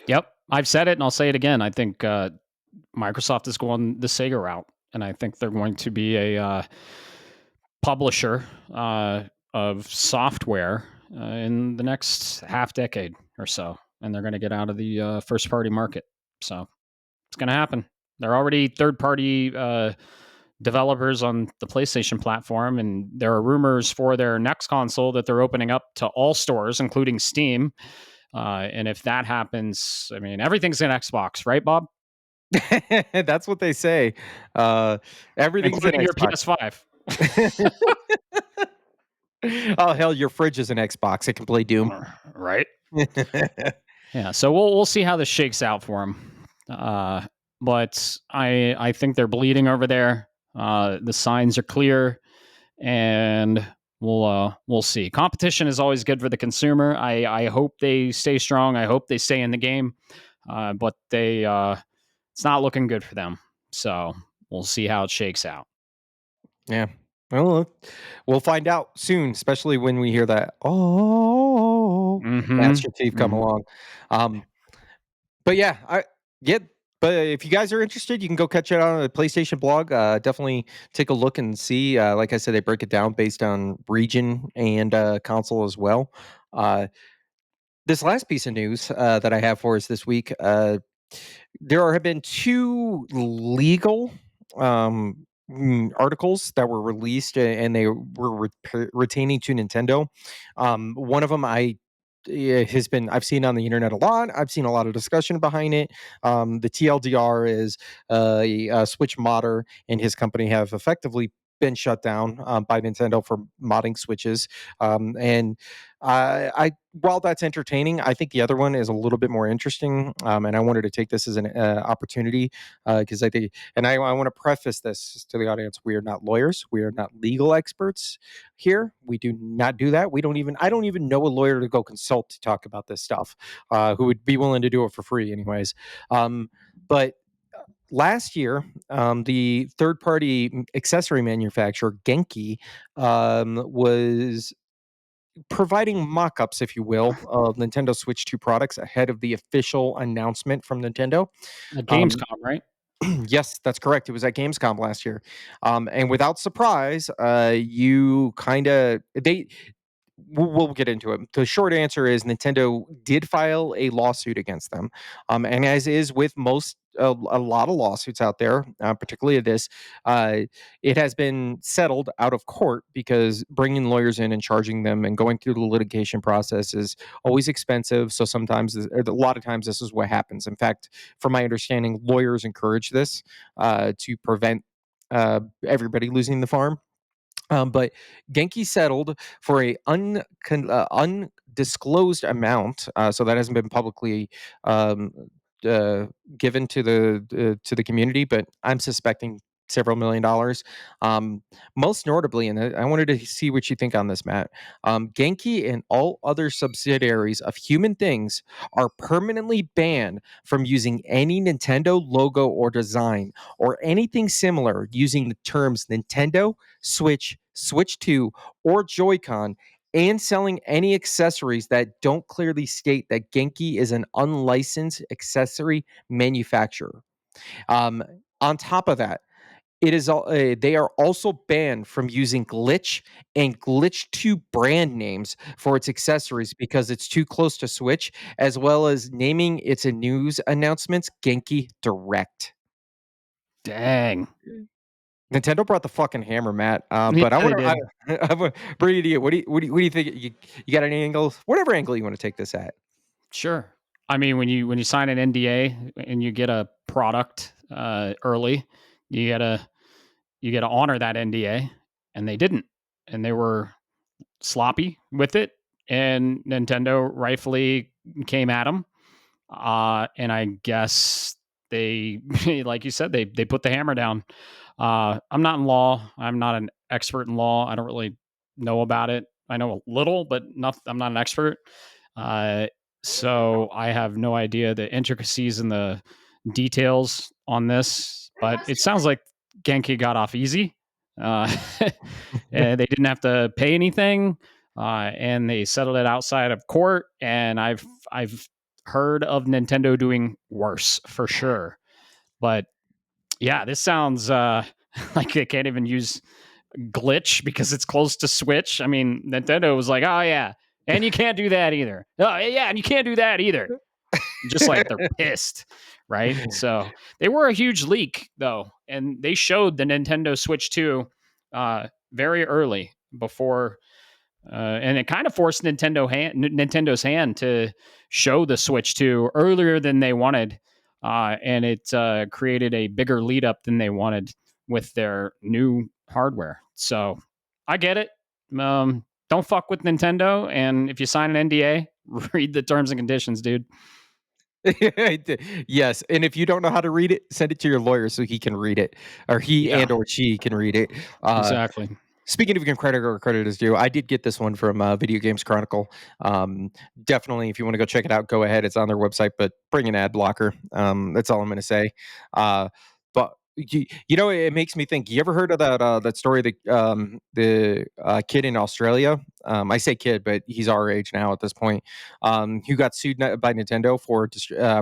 Yep. I've said it, and I'll say it again. I think Microsoft is going the Sega route, and I think they're going to be a publisher of software in the next half decade or so, and they're going to get out of the first party market. So it's going to happen. They're already third party developers on the PlayStation platform, and there are rumors for their next console that they're opening up to all stores, including Steam. And if that happens, I mean, everything's in Xbox, right, Bob? That's what they say. Everything's in Including your Xbox. PS5. Oh hell, your fridge is an Xbox. It can play Doom. Right? Yeah, so we'll see how this shakes out for them. But I think they're bleeding over there. The signs are clear, and we'll see. Competition is always good for the consumer. I hope they stay strong. I hope they stay in the game. But it's not looking good for them. So we'll see how it shakes out. Yeah. Well, we'll find out soon, especially when we hear that Mm-hmm. Master Chief come Mm-hmm. along. Um, but yeah, yeah. But if you guys are interested, you can go catch it on the PlayStation blog. Definitely take a look and see. Like I said, they break it down based on region and console as well. Uh, this last piece of news that I have for us this week, have been two legal articles that were released, and they were retaining to Nintendo. One of them has been I've seen on the internet a lot. I've seen a lot of discussion behind it. The TLDR is Switch modder and his company have effectively been shut down by Nintendo for modding Switches. And I while that's entertaining, I think the other one is a little bit more interesting. And I wanted to take this as an opportunity because I think, and I want to preface this to the audience: we are not lawyers, we are not legal experts here. We do not do that. I don't even know a lawyer to go consult to talk about this stuff, who would be willing to do it for free, anyways. But last year, the third party accessory manufacturer Genki was providing mock-ups, if you will, of Nintendo Switch 2 products ahead of the official announcement from Nintendo. At Um, Gamescom, right? yes, that's correct. It was at Gamescom last year, and without surprise, you kind of they we'll get into it. The short answer is Nintendo did file a lawsuit against them, and as is with most a lot of lawsuits out there, particularly this, uh, it has been settled out of court because bringing lawyers in and charging them and going through the litigation process is always expensive. So sometimes, a lot of times, this is what happens. In fact, from my understanding, lawyers encourage this to prevent everybody losing the farm. But Genki settled for a undisclosed amount, so that hasn't been publicly um, uh, given to the community. But I'm suspecting several $1 million. Most notably, and I wanted to see what you think on this, Matt. Genki and all other subsidiaries of Human Things are permanently banned from using any Nintendo logo or design or anything similar using the terms Nintendo, Switch, Switch 2, or Joy-Con, and selling any accessories that don't clearly state that Genki is an unlicensed accessory manufacturer. Um, on top of that, they are also banned from using Glitch and Glitch 2 brand names for its accessories because it's too close to Switch, as well as naming its news announcements Genki Direct. Dang. Nintendo brought the fucking hammer, Matt. Yeah, But I they want did. to bring it to you. What do you think? You got any angles? Whatever angle you want to take this at. Sure. I mean, when you sign an NDA and you get a product early, you gotta you gotta honor that NDA, and they didn't, and they were sloppy with it, and Nintendo rightfully came at them. And I guess they, like you said, they put the hammer down. I'm not in law. I'm not an expert in law. I don't really know about it. I know a little, but not. I'm not an expert. Uh, so I have no idea the intricacies and the details on this. But it sounds like Genki got off easy. Uh, and they didn't have to pay anything, and they settled it outside of court. And I've heard of Nintendo doing worse for sure. But yeah, this sounds like they can't even use Glitch because it's close to Switch. I mean, Nintendo was like, oh yeah, and you can't do that either. Oh yeah, and you can't do that either. Just like they're pissed, right? So they were a huge leak though, and they showed the Nintendo Switch 2 very early before, and it kind of forced Nintendo's hand to show the Switch 2 earlier than they wanted, and it created a bigger lead up than they wanted with their new hardware. So I get it. Don't fuck with Nintendo, and if you sign an NDA, read the terms and conditions, dude. Yes, and if you don't know how to read it, send it to your lawyer so he can read it, or he Yeah, and or she can read it. exactly. Speaking of giving credit where credit is due, I did get this one from Video Games Chronicle. Definitely, if you want to go check it out, go ahead. It's on their website, but bring an ad blocker. That's all I'm going to say. But it makes me think. You ever heard of that story? The kid in Australia. I say kid, but he's our age now at this point. Who got sued by Nintendo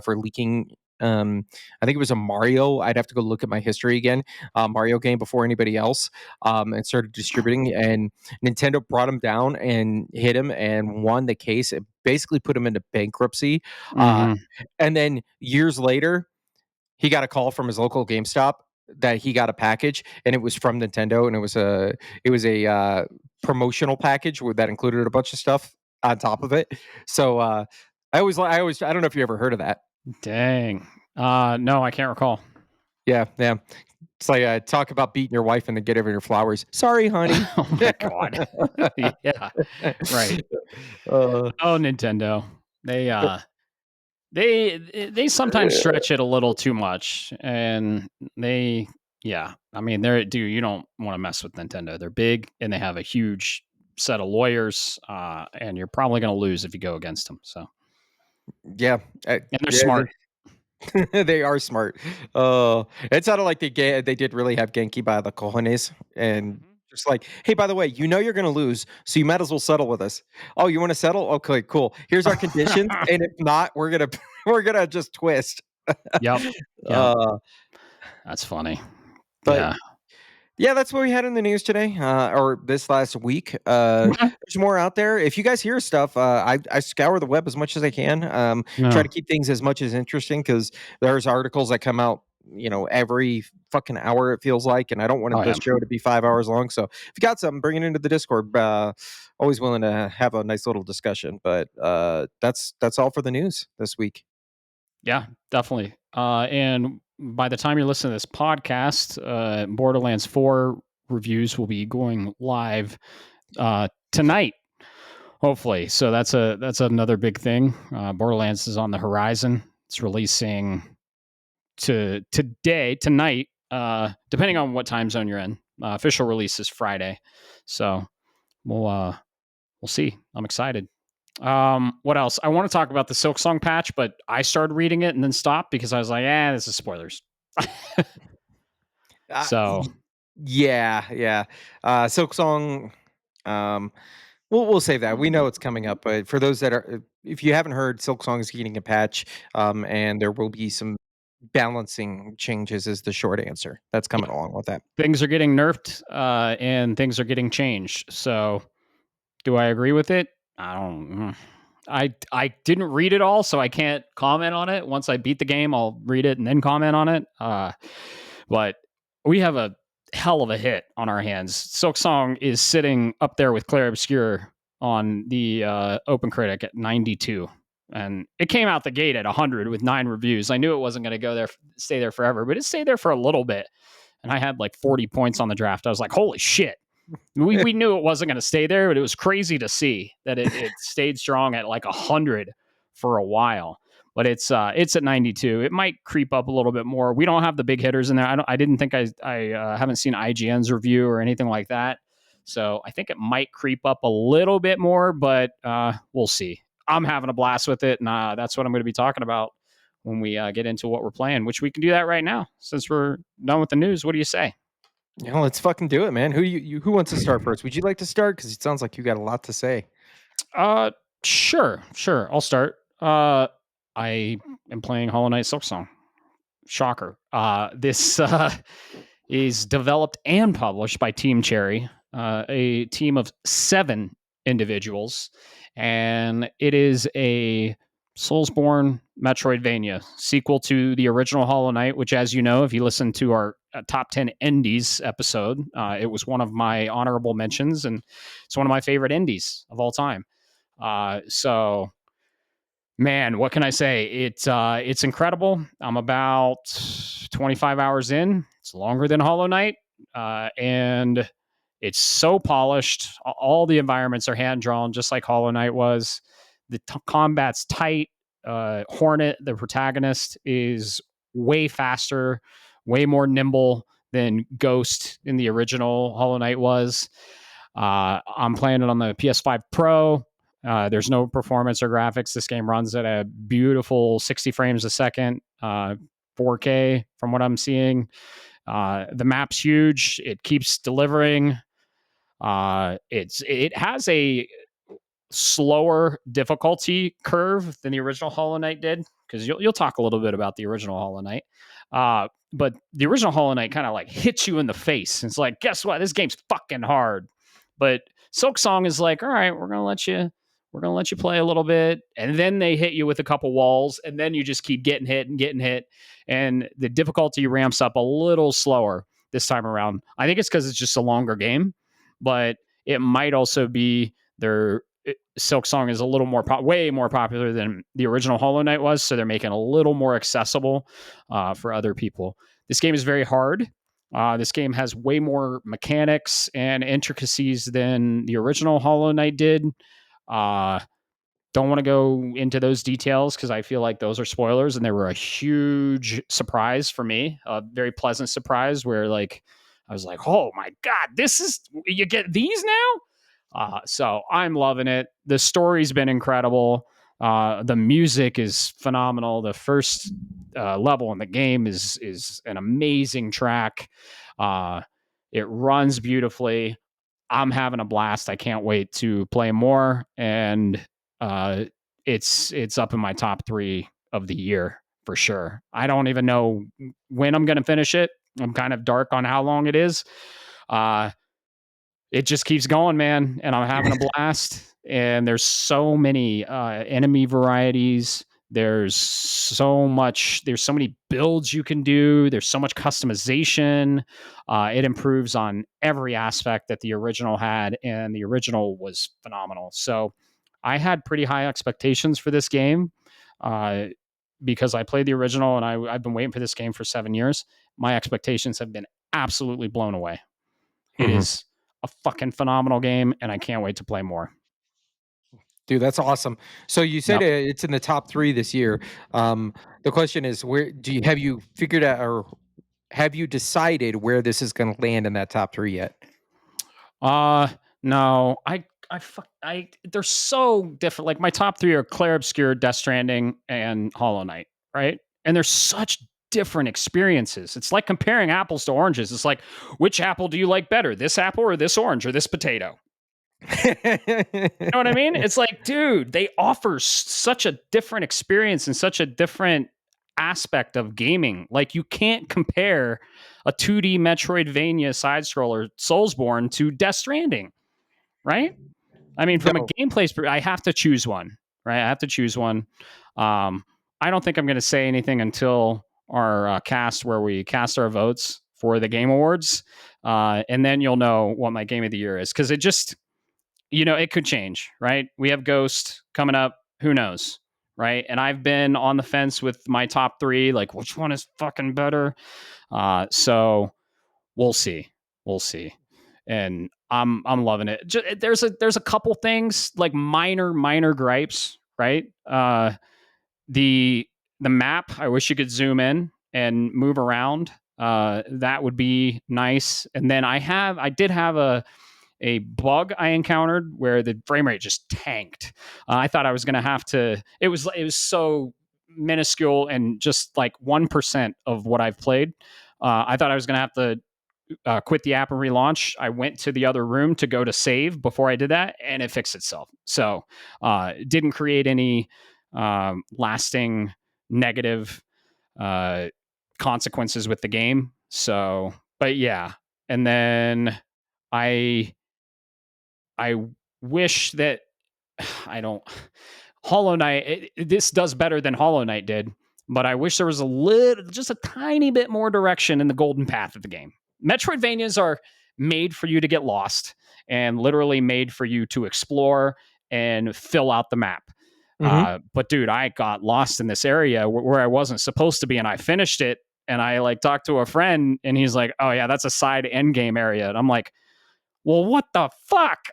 for leaking. I think it was a Mario. I'd have to go look at my history again. Mario game before anybody else, and started distributing. And Nintendo brought him down and hit him and won the case. It basically put him into bankruptcy. Uh, Mm-hmm. and then years later, he got a call from his local GameStop that he got a package, and it was from Nintendo, and it was a promotional package that included a bunch of stuff on top of it. So I don't know if you ever heard of that. Dang. No, I can't recall. Yeah, yeah. It's like talk about beating your wife and then get over your flowers. Sorry, honey. Oh my god. Yeah. Right. Uh, Oh, Nintendo. They but, they sometimes stretch it a little too much, and they yeah. I mean, dude, you don't want to mess with Nintendo. They're big and they have a huge set of lawyers, and you're probably going to lose if you go against them. So, yeah, and they're yeah, smart. they are smart. It sounded like they did really have Genki by the cojones, and just like, hey, by the way, you're going to lose, so you might as well settle with us. Oh, you want to settle? Okay, cool. Here's our conditions, and if not, we're gonna we're gonna just twist. Yep. Yep. uh, That's funny. but Yeah. Yeah, that's what we had in the news today, or this last week. There's more out there. If you guys hear stuff, I scour the web as much as I can. Try No. to keep things as much as interesting because there's articles that come out, every fucking hour it feels like, and I don't want Oh the yeah. show to be 5 hours long. So if you got something, bring it into the Discord. Always willing to have a nice little discussion. But that's all for the news this week. Yeah, definitely. And by the time you're listening to this podcast, Borderlands 4 reviews will be going live tonight, hopefully. So that's another big thing. Borderlands is on the horizon. It's releasing tonight, depending on what time zone you're in. Official release is Friday, so we'll see. I'm excited. What else? I want to talk about the Silksong patch, but I started reading it and then stopped because I was like, this is spoilers. So yeah. Silksong, we'll save that. We know it's coming up, but for those that are, if you haven't heard, Silksong is getting a patch, and there will be some balancing changes. Is the short answer that's coming along with that. things are getting nerfed, and things are getting changed. So, do I agree with it? I don't. I didn't read it all, so I can't comment on it. Once I beat the game, I'll read it and then comment on it. But we have a hell of a hit on our hands. Silksong is sitting up there with Clair Obscure on the Open Critic at 92. And it came out the gate at 100 with 9 reviews. I knew it wasn't going to go there, stay there forever, but it stayed there for a little bit. And I had like 40 points on the draft. I was like, holy shit. We knew it wasn't going to stay there, but it was crazy to see that it stayed strong at like 100 for a while. But it's at 92. It might creep up a little bit more. We don't have the big hitters in there. I didn't think I haven't seen IGN's review or anything like that. So I think it might creep up a little bit more, but we'll see. I'm having a blast with it, and that's what I'm going to be talking about when we get into what we're playing, which we can do that right now since we're done with the news. What do you say? Yeah, let's fucking do it, man. Who wants to start first? Would you like to start? Because it sounds like you got a lot to say. Uh, sure. I'll start. I am playing Hollow Knight Silksong. Shocker. This is developed and published by Team Cherry, a team of 7 individuals, and it is a Soulsborne Metroidvania sequel to the original Hollow Knight, which, as you know, if you listen to our top 10 indies episode, it was one of my honorable mentions, and it's one of my favorite indies of all time. So man, what can I say? It's incredible. I'm about 25 hours in. It's longer than Hollow Knight, and it's so polished. All the environments are hand drawn, just like Hollow Knight was. The combat's tight. Hornet, the protagonist, is way faster, way more nimble than Ghost in the original Hollow Knight was. I'm playing it on the PS5 Pro. There's no performance or graphics. This game runs at a beautiful 60 frames a second, 4K from what I'm seeing. The map's huge. It keeps delivering. It has a slower difficulty curve than the original Hollow Knight did, because you'll talk a little bit about the original Hollow Knight. But the original Hollow Knight kind of like hits you in the face. It's like, guess what? This game's fucking hard. But Silksong is like, all right, we're gonna let you play a little bit, and then they hit you with a couple walls, and then you just keep getting hit and getting hit, and the difficulty ramps up a little slower this time around. I think it's because it's just a longer game, but it might also be their Silksong is a little more way more popular than the original Hollow Knight was, so they're making it a little more accessible for other people. This game is very hard. This game has way more mechanics and intricacies than the original Hollow Knight did. Uh, don't want to go into those details because I feel like those are spoilers, and they were a huge surprise for me. A very pleasant surprise where like I was like, oh my god, this is you get these now. So I'm loving it. The story's been incredible. The music is phenomenal. The first level in the game is an amazing track. Uh, it runs beautifully. I'm having a blast. I can't wait to play more, and uh, it's up in my top 3 of the year for sure. I don't even know when I'm going to finish it. I'm kind of dark on how long it is. Uh, it just keeps going, man, and I'm having a blast. And there's so many enemy varieties. There's so many builds you can do. There's so much customization. It improves on every aspect that the original had, and the original was phenomenal. So I had pretty high expectations for this game uh, because I played the original, and I've been waiting for this game for 7 years. My expectations have been absolutely blown away. It Mhm. is a fucking phenomenal game, and I can't wait to play more. Dude, that's awesome. So you said Yep. it's in the top 3 this year. Um, the question is, where have you figured out, or have you decided where this is going to land in that top 3 yet? No, they're so different. Like my top three are Clair Obscur, Death Stranding, and Hollow Knight, right? And they're such different experiences. It's like comparing apples to oranges. It's like, which apple do you like better, this apple or this orange or this potato? You know what I mean? It's like, dude, they offer such a different experience and such a different aspect of gaming. Like, you can't compare a 2D Metroidvania side scroller Soulsborne to Death Stranding, right? I mean, from a No. gameplay perspective, I have to choose one, right? I have to choose one. I don't think I'm going to say anything until our cast where we cast our votes for the Game Awards. And then you'll know what my game of the year is, because it just, it could change, right? We have Ghost coming up. Who knows? Right. And I've been on the fence with my top three, like, which one is fucking better? So we'll see. We'll see. And I'm loving it. There's a couple things, like minor gripes, right? The map, I wish you could zoom in and move around. That would be nice. And then I did have a bug I encountered where the frame rate just tanked. I thought I was going to have to. It was so minuscule and just like 1% of what I've played. I thought I was going to have to quit the app and relaunch. I went to the other room to go to save before I did that, and it fixed itself. So it didn't create any lasting negative uh, consequences with the game. So, but yeah, and then I I wish that I don't. Hollow Knight, this does better than Hollow Knight did, but I wish there was just a tiny bit more direction in the golden path of the game. Metroidvanias are made for you to get lost and literally made for you to explore and fill out the map. Mhm. But dude, I got lost in this area where I wasn't supposed to be, and I finished it. And I like talked to a friend, and he's like, "Oh yeah, that's a side end game area." And I'm like, well, what the fuck?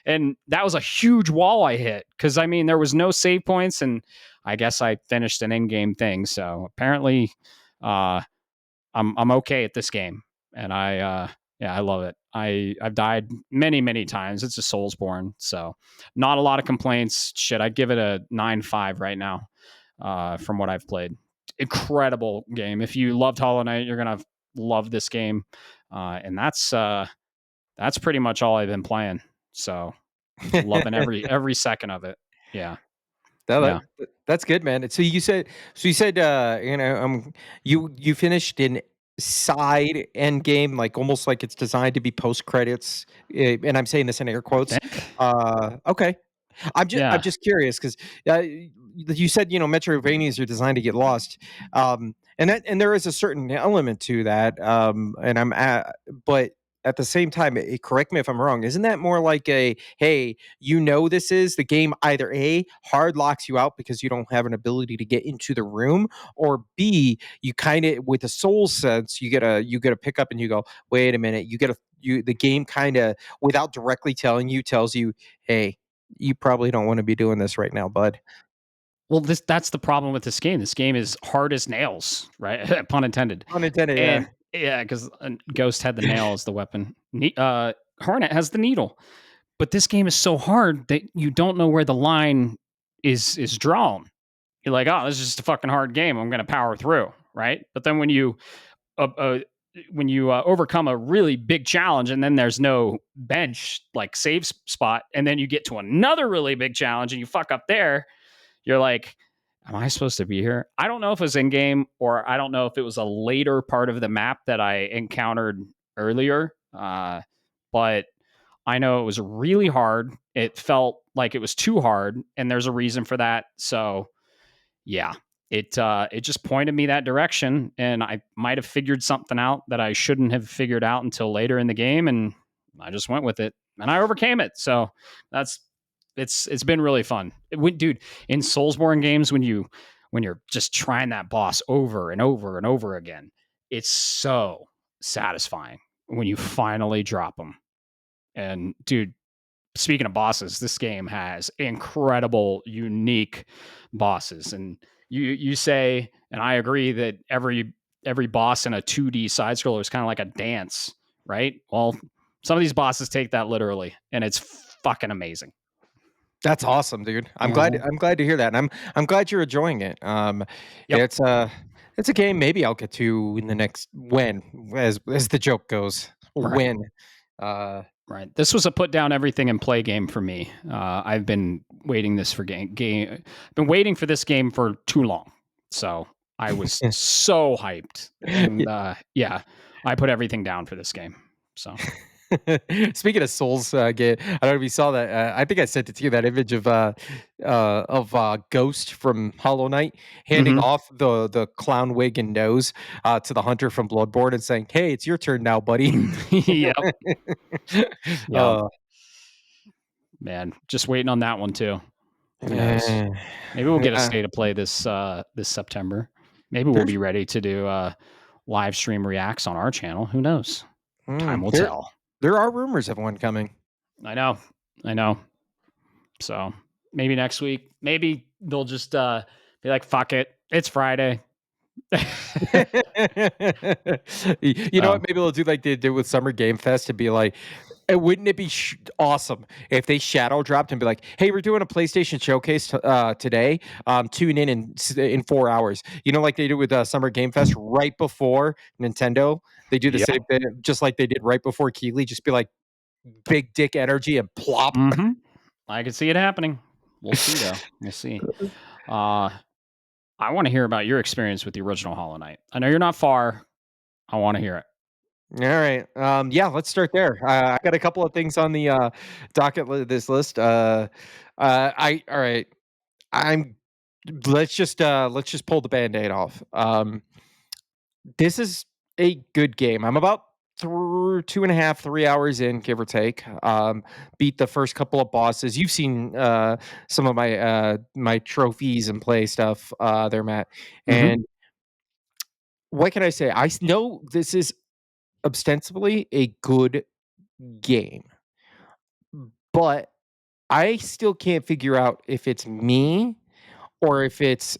And that was a huge wall I hit, because I mean, there was no save points, and I guess I finished an in-game thing. So apparently, uh, I'm okay at this game, and yeah, I love it. I've died many times. It's a Soulsborne, so not a lot of complaints. Shit, I'd give it a 9.5 right now, from what I've played. Incredible game. If you loved Hollow Knight, you're gonna love this game, and that's pretty much all I've been playing. So loving every second of it. Yeah. No, Yeah. that's good, man. So you said, you finished an side end game, like, almost like it's designed to be post credits, and I'm saying this in air I quotes. think. Okay. I'm Yeah. just curious 'cause, you said, Metroidvanias are designed to get lost, and there is a certain element to that, and but at the same time, correct me if I'm wrong, isn't that more like a, "Hey, this is the game," either A, hard locks you out because you don't have an ability to get into the room, or B, you kinda, with a soul sense, you get a pick up and you go, "Wait a minute," the game kinda, without directly telling you, tells you, "Hey, you probably don't wanna be doing this right now, bud." Well, that's the problem with this game. This game is hard as nails, right? Pun intended. Unintended, yeah. And yeah, because Ghost had the nail as the weapon. Hornet has the needle. But this game is so hard that you don't know where the line is drawn. You're like, oh, this is just a fucking hard game. I'm going to power through, right? But then uh, uh, when you overcome a really big challenge, and then there's no bench like save spot, and then you get to another really big challenge and you fuck up there, you're like, am I supposed to be here? I don't know if it was in game, or I don't know if it was a later part of the map that I encountered earlier. But I know it was really hard. It felt like it was too hard, and there's a reason for that. So yeah, it just pointed me that direction, and I might have figured something out that I shouldn't have figured out until later in the game, and I just went with it, and I overcame it. So that's it's been really fun. Dude, in Soulsborne games, when you're just trying that boss over and over and over again, it's so satisfying when you finally drop them. And dude, speaking of bosses, this game has incredible, unique bosses. And you say, and I agree, that every every boss in a 2D side scroller is kind of like a dance, right? Well, some of these bosses take that literally, and it's fucking amazing. That's awesome, dude. I'm glad to hear that. And I'm glad you're enjoying it. Yep. It's a game maybe I'll get to in the next when, as the joke goes. Right. When. Right. This was a put down everything and play game for me. I've been waiting been waiting for this game for too long. So I was so hyped. And yeah, I put everything down for this game. So Speaking of Souls game, I don't know if you saw that. I think I sent it to you, that image of Ghost from Hollow Knight handing off the clown wig and nose to the hunter from Bloodborne and saying, "Hey, it's your turn now, buddy." Yep. Uh, Man, just waiting on that one too. Who knows? Maybe we'll get a state of play this September. Maybe we'll be ready to do live stream reacts on our channel. Who knows? Time will tell. There are rumors of one coming. I know. So maybe next week. Maybe they'll just be like, "Fuck it, it's Friday." You know what? Maybe they'll do like they did with Summer Game Fest to be like, wouldn't it be awesome if they shadow dropped and be like, "Hey, we're doing a PlayStation showcase today. Tune in 4 hours." You know, like they did with Summer Game Fest right before Nintendo. They do the same thing, just like they did right before Keighley. Just be like, big dick energy and plop. I can see it happening. We'll see though. We'll see. I want to hear about your experience with the original Hollow Knight. I know you're not far. I want to hear it. All right. Yeah, let's start there. I got a couple of things on the docket this list. All right. I'm let's just pull the band-aid off. This is a good game. I'm about 2.5, 3 hours in, give or take. Beat the first couple of bosses. You've seen some of my trophies and play stuff there, Matt. And what can I say? I know this is ostensibly a good game, but I still can't figure out if it's me or if it's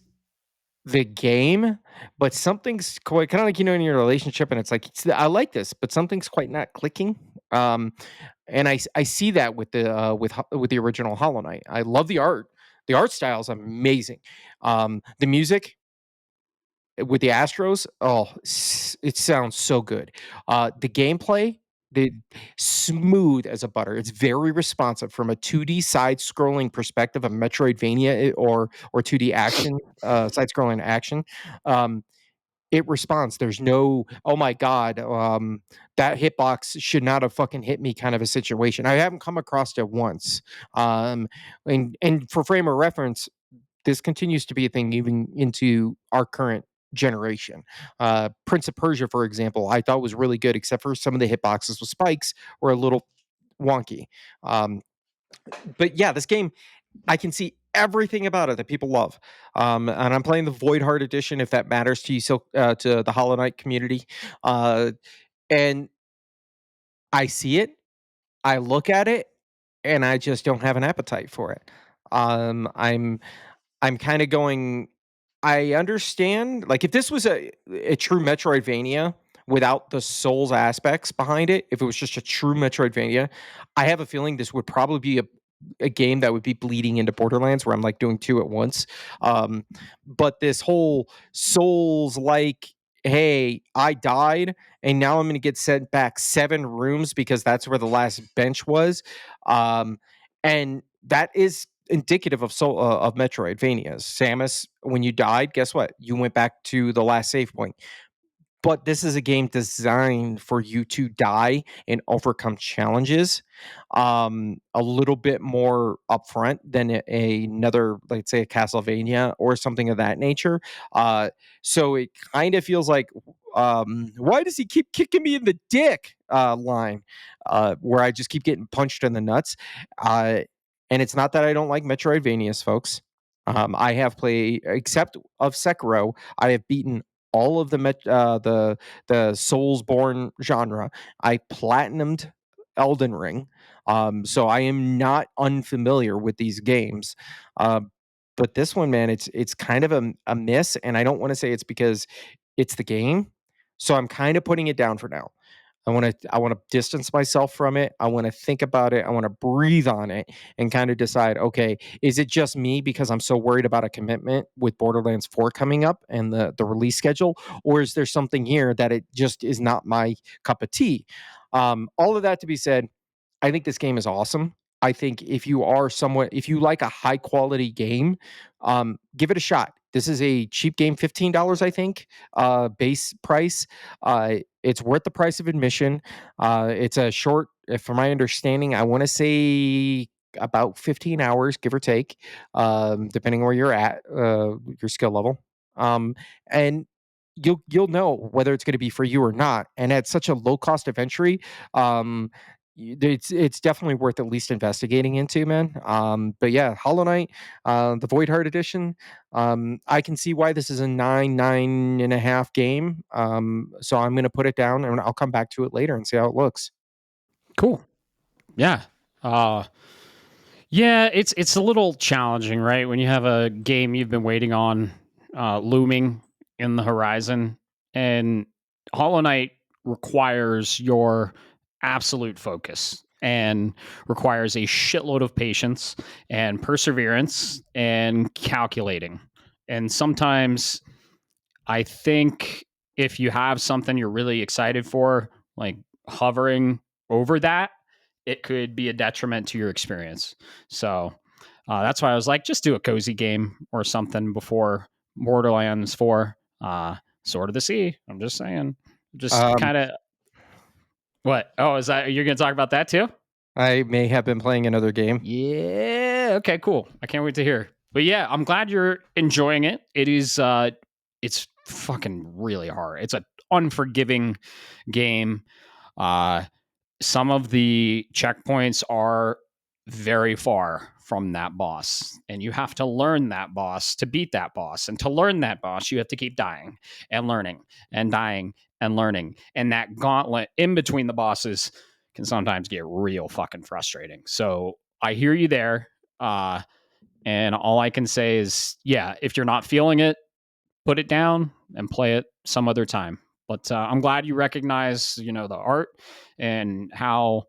the game, but something's quite kind of like, in your relationship, and it's like, I like this, but something's quite not clicking. And I see that with the original Hollow Knight. I love the art. The art style is amazing. The music with the Astros, it sounds so good. The gameplay, the smooth as a butter. It's very responsive from a 2D side-scrolling perspective of Metroidvania or 2D action, side-scrolling action. It responds. There's no, "Oh my god, that hitbox should not have fucking hit me," kind of a situation. I haven't come across it once. And for frame of reference, this continues to be a thing even into our current generation. Prince of Persia, for example, I thought was really good, except for some of the hitboxes with spikes were a little wonky. But yeah, this game, I can see everything about it that people love. And I'm playing the Void Heart edition, if that matters to you, so to the Hollow Knight community. And I see it, I look at it, and I just don't have an appetite for it. I'm kind of going, I understand, like, if this was a true Metroidvania without the Souls aspects behind it, if it was just a true Metroidvania, I have a feeling this would probably be a game that would be bleeding into Borderlands, where I'm like doing two at once. But this whole Souls like, hey, I died and now I'm going to get sent back 7 rooms because that's where the last bench was. And that is indicative of Metroidvanias. Samus, when you died, guess what? You went back to the last save point. But this is a game designed for you to die and overcome challenges, a little bit more upfront than another, let's say, a Castlevania or something of that nature. So it kind of feels like, why does he keep kicking me in the dick line, where I just keep getting punched in the nuts. And it's not that I don't like Metroidvanias, folks. I have played, except of Sekiro, I have beaten all of the Soulsborne genre. I platinumed Elden Ring, so I am not unfamiliar with these games. But this one, man, it's kind of a miss, and I don't want to say it's because it's the game. So I'm kind of putting it down for now. I want to distance myself from it. I want to think about it. I want to breathe on it and kind of decide, okay, is it just me because I'm so worried about a commitment with Borderlands 4 coming up and the release schedule, or is there something here that it just is not my cup of tea? All of that to be said, I think this game is awesome. I think if you like a high quality game, give it a shot. This is a cheap game, $15, I think, base price. It's worth the price of admission. It's a short, from my understanding, I want to say about 15 hours, give or take, depending where you're at, your skill level. And you'll know whether it's going to be for you or not. And at such a low cost of entry, um, it's definitely worth at least investigating into, man. But yeah, Hollow Knight, the Void Heart Edition. I can see why this is a 9.5 game. So I'm gonna put it down and I'll come back to it later and see how it looks. Cool. Yeah. Uh, yeah, it's a little challenging, right? When you have a game you've been waiting on looming in the horizon, and Hollow Knight requires your absolute focus and requires a shitload of patience and perseverance and calculating. And sometimes I think if you have something you're really excited for, like hovering over that, it could be a detriment to your experience. So that's why I was like, just do a cozy game or something before Borderlands 4. Sword of the Sea. I'm just saying. Just Um, kind of what? Oh, is that you're going to talk about that too? I may have been playing another game. Yeah. Okay, cool. I can't wait to hear. But yeah, I'm glad you're enjoying it. It's fucking really hard. It's an unforgiving game. Uh some of the checkpoints are very far from that boss, and you have to learn that boss to beat that boss. And to learn that boss, you have to keep dying and learning and dying and learning. And that gauntlet in between the bosses can sometimes get real fucking frustrating. So I hear you there. Uh, and all I can say is, yeah, if you're not feeling it, put it down and play it some other time. But I'm glad you recognize, the art and how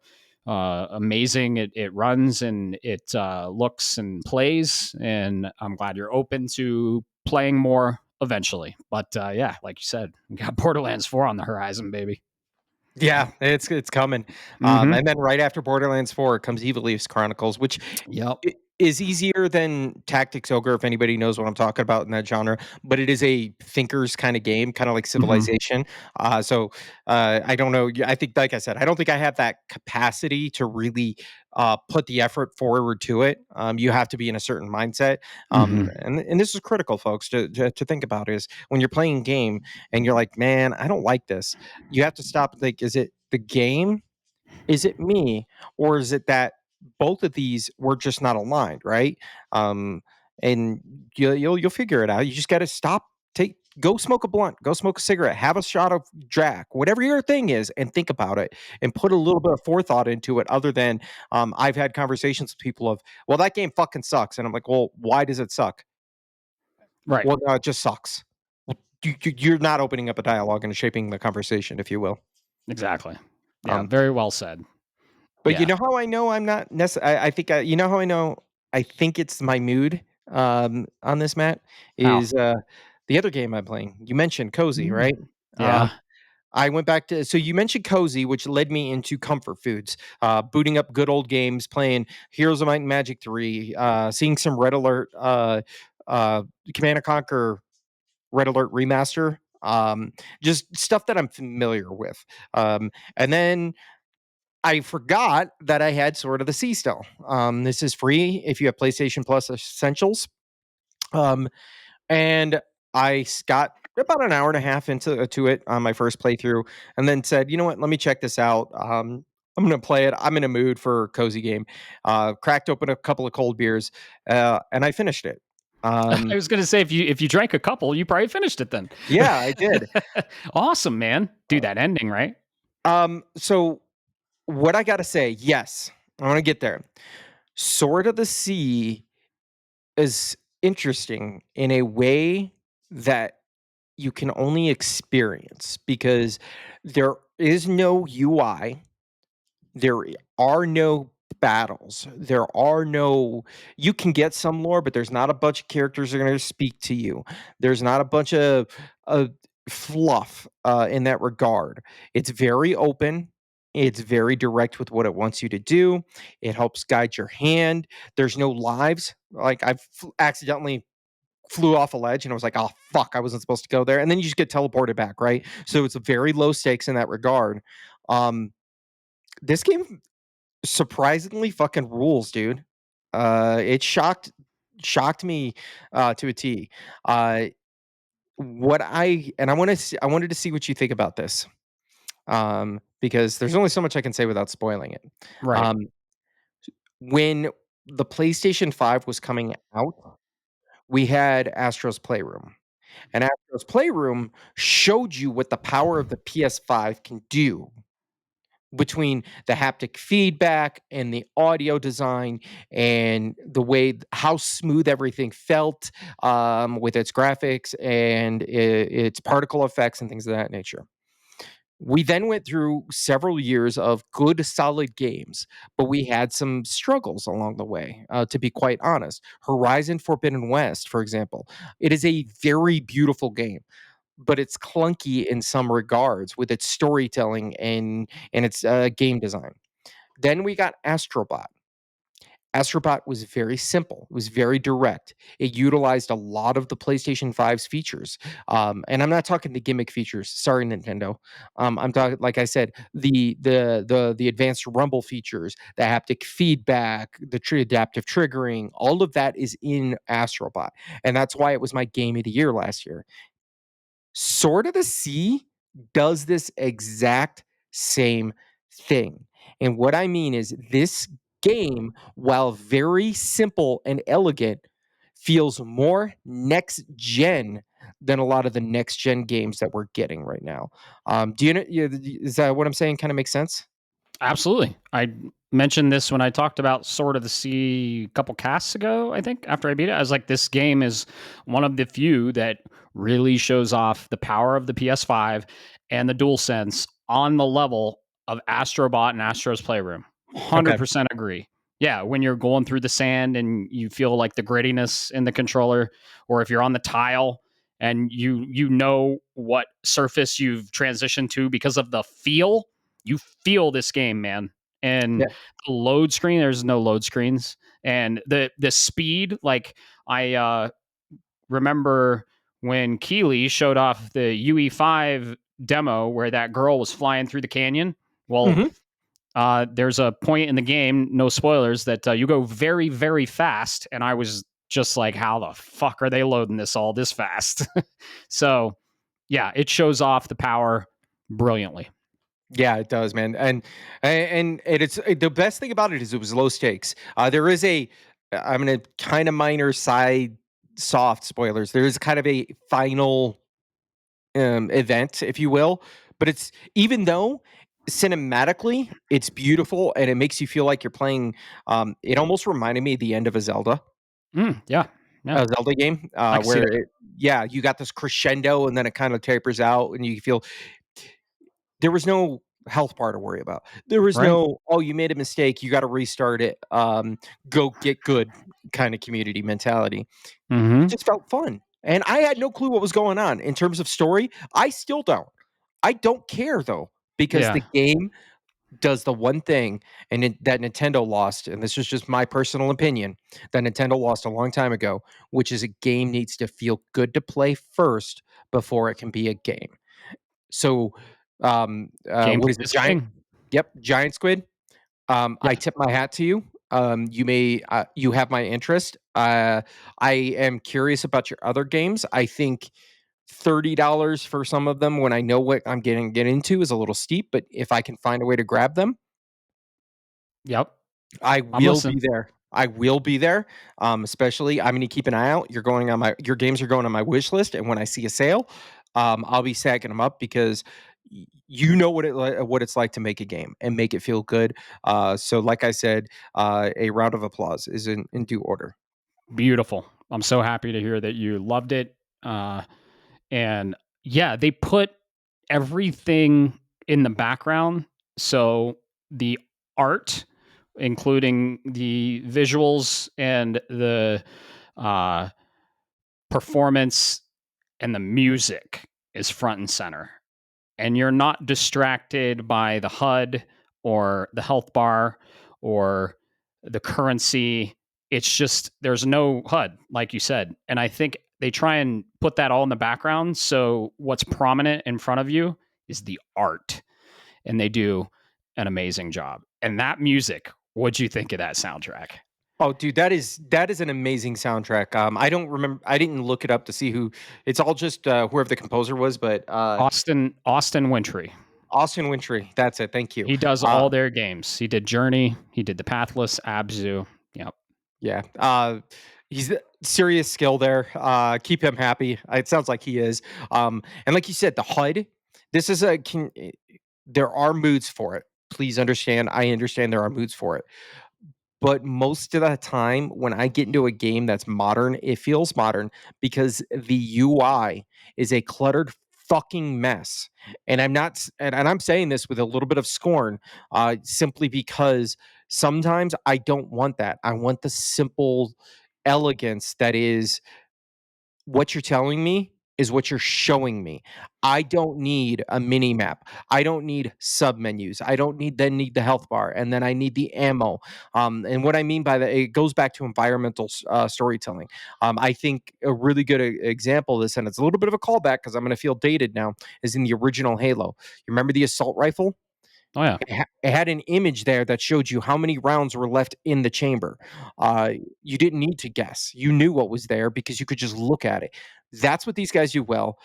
amazing it runs and it looks and plays. And I'm glad you're open to playing more eventually. But yeah, like you said, we got Borderlands 4 on the horizon, baby. Yeah, it's coming. Mm-hmm. And then right after Borderlands 4 comes Evil Leafs Chronicles, which Yep. is easier than Tactics Ogre, if anybody knows what I'm talking about in that genre, but it is a thinkers kind of game, kind of like Mm-hmm. Civilization. I don't know. I think, like I said, I don't think I have that capacity to really put the effort forward to it. You have to be in a certain mindset. Mm-hmm. And this is critical, folks, to think about is when you're playing a game and you're like, man, I don't like this. You have to stop and think, is it the game? Is it me? Or is it that both of these were just not aligned, right? Um, and you'll figure it out. You just got to stop, go smoke a blunt, go smoke a cigarette, have a shot of Jack, whatever your thing is, and think about it and put a little bit of forethought into it. Other than I've had conversations with people of, well, that game fucking sucks, and I'm like, well, why does it suck? Right. Well, no, it just sucks. Well, you're not opening up a dialogue and shaping the conversation, if you will. Exactly. Yeah. Um, Very well said. But you Yeah. know how I know I'm not I think you know how I know I think it's my mood, on this, Matt, How? is, the other game I'm playing. You mentioned Cozy, right? Mm. Um, Yeah. I went back to so you mentioned Cozy, which led me into comfort foods, booting up good old games, playing Heroes of Might and Magic 3, seeing some Red Alert, uh, Command& and Conquer Red Alert Remaster, just stuff that I'm familiar with, and then I forgot that I had Sword of the Sea still. This is free if you have PlayStation Plus Essentials. Um, and got about an hour and a half into to it on my first playthrough, and then said, you know what, let me check this out. I'm gonna play it. I'm in a mood for a cozy game. Cracked open a couple of cold beers, and I finished it. I Um, was gonna say if you drank a couple, you probably finished it then. yeah, I did. Awesome, man. Dude, that ending, right? So what I gotta say, yes, I want to get there. Sword of the Sea is interesting in a way that you can only experience because there is no UI. There are no battles. There are no you can get some lore, but there's not a bunch of characters that are gonna speak to you. There's not a bunch of, uh, fluff, in that regard. It's very open. It's very direct with what it wants you to do. It helps guide your hand. There's no lives. Like, I've accidentally flew off a ledge and I was like, "Oh, fuck, I wasn't supposed to go there," and then you just get teleported back, right? So it's very low stakes in that regard. Um, this game surprisingly fucking rules, dude. It shocked me, to a T. Uh, what I and I wanted to see what you think about this, because there's only so much I can say without spoiling it. Right. Um, when the PlayStation 5 was coming out, we had Astro's Playroom, and Astro's Playroom showed you what the power of the PS5 can do between the haptic feedback and the audio design and the way how smooth everything felt, with its graphics and its particle effects and things of that nature. We then went through several years of good, solid games, but we had some struggles along the way, to be quite honest. Horizon Forbidden West, for example, it is a very beautiful game, but it's clunky in some regards with its storytelling and its game design. Then we got Astrobot. Astrobot was very simple. It was very direct. It utilized a lot of the PlayStation 5's features, and I'm not talking the gimmick features. Sorry, Nintendo. I'm talking, like I said, the advanced rumble features, the haptic feedback, the adaptive triggering. All of that is in Astrobot, and that's why it was my game of the year last year. Sword of the Sea does this exact same thing. And what I mean is this game, while very simple and elegant, feels more next gen than a lot of the next gen games that we're getting right now. Do you know? Is that what I'm saying? Kind of makes sense. Absolutely. I mentioned this when I talked about Sword of the Sea a couple casts ago, I think, after I beat it. I was like, this game is one of the few that really shows off the power of the PS5 and the DualSense on the level of Astrobot and Astro's Playroom. Okay. 100% agree. Yeah, when you're going through the sand and you feel like the grittiness in the controller, or if you're on the tile and you know what surface you've transitioned to because of the feel, you feel this game, man. And Yeah. the load screen, there's no load screens, and the speed. Like I remember when Keeley showed off the UE5 demo where that girl was flying through the canyon. Well, Hmm. there's a point in the game, no spoilers, that you go very, very fast, and I was just like, how the fuck are they loading this all this fast? So, yeah, it shows off the power brilliantly. Yeah, it does, man, and it's the best thing about it is it was low stakes. There is a I'm gonna kind of minor side soft spoilers. There is kind of a final event, if you will, but it's even though cinematically it's beautiful and it makes you feel like you're playing. It almost reminded me of the end of Yeah, yeah, a Zelda game, I can see where that. yeah, you got this crescendo and then it kind of tapers out, and you feel there was no health bar to worry about. There was Right. no, "Oh, you made a mistake, you gotta restart it, go get good," kinda community mentality. It Hmm. just felt fun, and I had no clue what was going on in terms of story. I still don't. I don't care though, because Yeah, the game does the one thing that Nintendo lost, and this is just my personal opinion, that Nintendo lost a long time ago, which is a game needs to feel good to play first before it can be a game. So, what gameplay is it? is king. Yep, Giant Squid. Yeah, I tip my hat to you. You have my interest. I am curious about your other games. I think $30 for some of them when I know what I'm getting get into is a little steep, but if I can find a way to grab them, yep. I I'm will listening. be there. I will be there. Especially, I'm going to keep an eye out. Your games are going on my wish list, and when I see a sale, I'll be stacking them up because you know what it's like to make a game and make it feel good. So, like I said, a round of applause is in due order. Beautiful. I'm so happy to hear that you loved it. And Yeah, they put everything in the background. So the art, including the visuals and the uh, performance and the music, is front and center. And you're not distracted by the HUD or the health bar or the currency. It's just there's no HUD, like you said. And I think they try and put that all in the background. So what's prominent in front of you is the art. And they do an amazing job. And that music, what'd you think of that soundtrack? Oh, dude, that is an amazing soundtrack. I don't remember. I didn't look it up to see who. It's all just whoever the composer was, but Austin Wintry. Austin Wintry. That's it. Thank you. He does all their games. He did Journey. He did The Pathless, Abzu. Yep. Yeah. He's serious skill there. Keep him happy. It sounds like he is. And like you said, the HUD. This is there are moods for it. Please understand. I understand there are moods for it. But most of the time, when I get into a game that's modern, it feels modern because the UI is a cluttered fucking mess. And and I'm saying this with a little bit of scorn, simply because sometimes I don't want that. I want the simple elegance that is what you're telling me is what you're showing me. I don't need a mini map. I don't need sub menus. I don't need the health bar, and then I need the ammo. And what I mean by that, it goes back to environmental storytelling. I think a really good example of this, and it's a little bit of a callback because I'm going to feel dated now, is in the original Halo. You remember the assault rifle? Oh, yeah. It had an image there that showed you how many rounds were left in the chamber. Uh, you didn't need to guess. You knew what was there because you could just look at it. That's what these guys do well.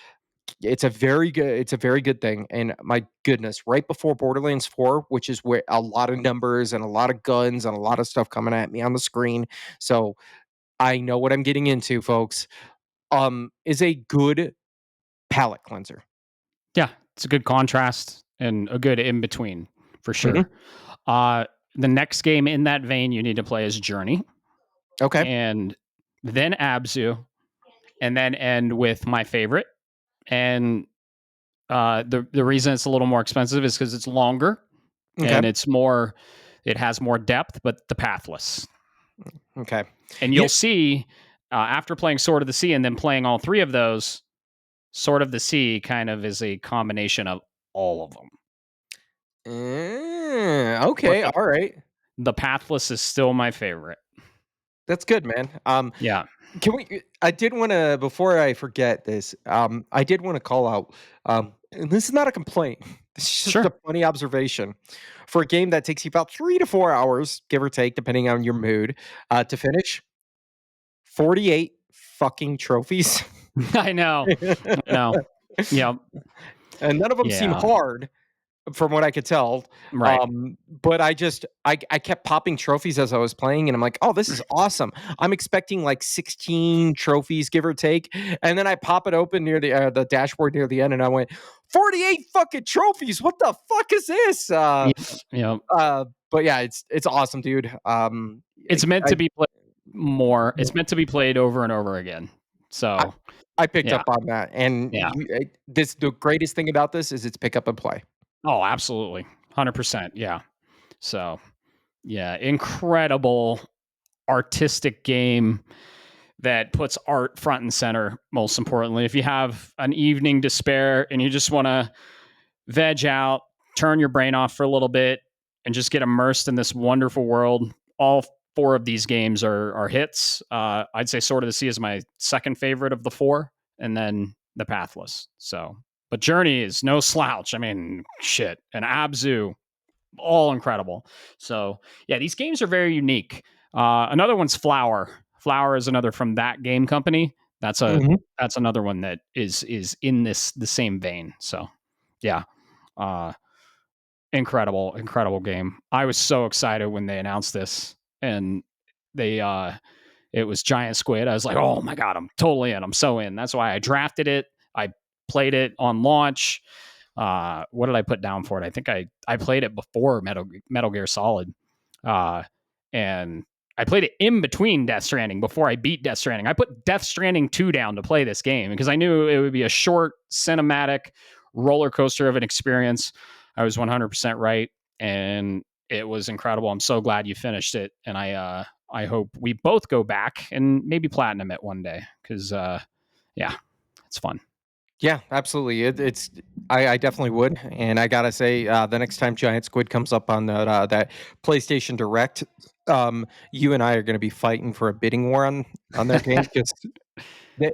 It's a very good thing. And my goodness, right before Borderlands 4, which is where a lot of numbers and a lot of guns and a lot of stuff coming at me on the screen. So I know what I'm getting into, folks. Is a good palate cleanser. Yeah, it's a good contrast and a good in between for Mhm. sure. Uh, the next game in that vein you need to play is Journey, Okay. and then Abzu, and then end with my favorite. And the reason it's a little more expensive is because it's longer Okay. and it's more. It has more depth, but the pathless. Okay. And Yeah. you'll see after playing Sword of the Sea and then playing all three of those, Sword of the Sea kind of is a combination of all of them. But Okay. All right. the pathless is still my favorite. That's good, man. Yeah, Can we? I did want to, before I forget this. I did want to call out. And this is not a complaint. This is just a sure. funny observation. For a game that takes you about 3 to 4 hours, give or take, depending on your mood, to finish, 48 fucking trophies, I know. I know. Yeah. and none of them seem Yeah. hard. From what I could tell. Right. But I kept popping trophies as I was playing, and I'm like, "Oh, this is awesome." I'm expecting like 16 trophies, give or take, and then I pop it open near the dashboard near the end, and I went, "48 fucking trophies! What the fuck is this?" Yeah. Yeah. But yeah, it's awesome, dude. It's meant I to be played more. It's meant to be played over and over again. I, So, I picked yeah. up on that, and Yeah. the greatest thing about this is it's pick up and play. Oh, absolutely. 100%. Yeah. So, yeah, incredible artistic game that puts art front and center, most importantly. If you have an evening to spare and you just want to veg out, turn your brain off for a little bit, and just get immersed in this wonderful world, all four of these games are hits. I'd say Sword of the Sea is my second favorite of the four, and then The Pathless. So, but Journey is no slouch. I mean, shit. And Abzu, all incredible. So yeah, these games are very unique. Another one's Flower. Flower is another from that game company. Mhm. That's another one that is in the same vein. So yeah, uh, incredible game. I was so excited when they announced this, and they it was Giant Squid. I was like, oh my god, I'm totally in. I'm so in. That's why I drafted it. I played it on launch. What did I put down for it? I think I played it before Metal Gear Solid, uh, and I played it in between Death Stranding before I beat Death Stranding. I put Death Stranding 2 down to play this game because I knew it would be a short, cinematic roller coaster of an experience. I was 100% right, and it was incredible. I'm so glad you finished it, and I hope we both go back and maybe platinum it one day because yeah, it's fun. Yeah, absolutely. I definitely would, and I gotta say, the next time Giant Squid comes up on that PlayStation Direct, you and I are going to be fighting for a bidding war on their game because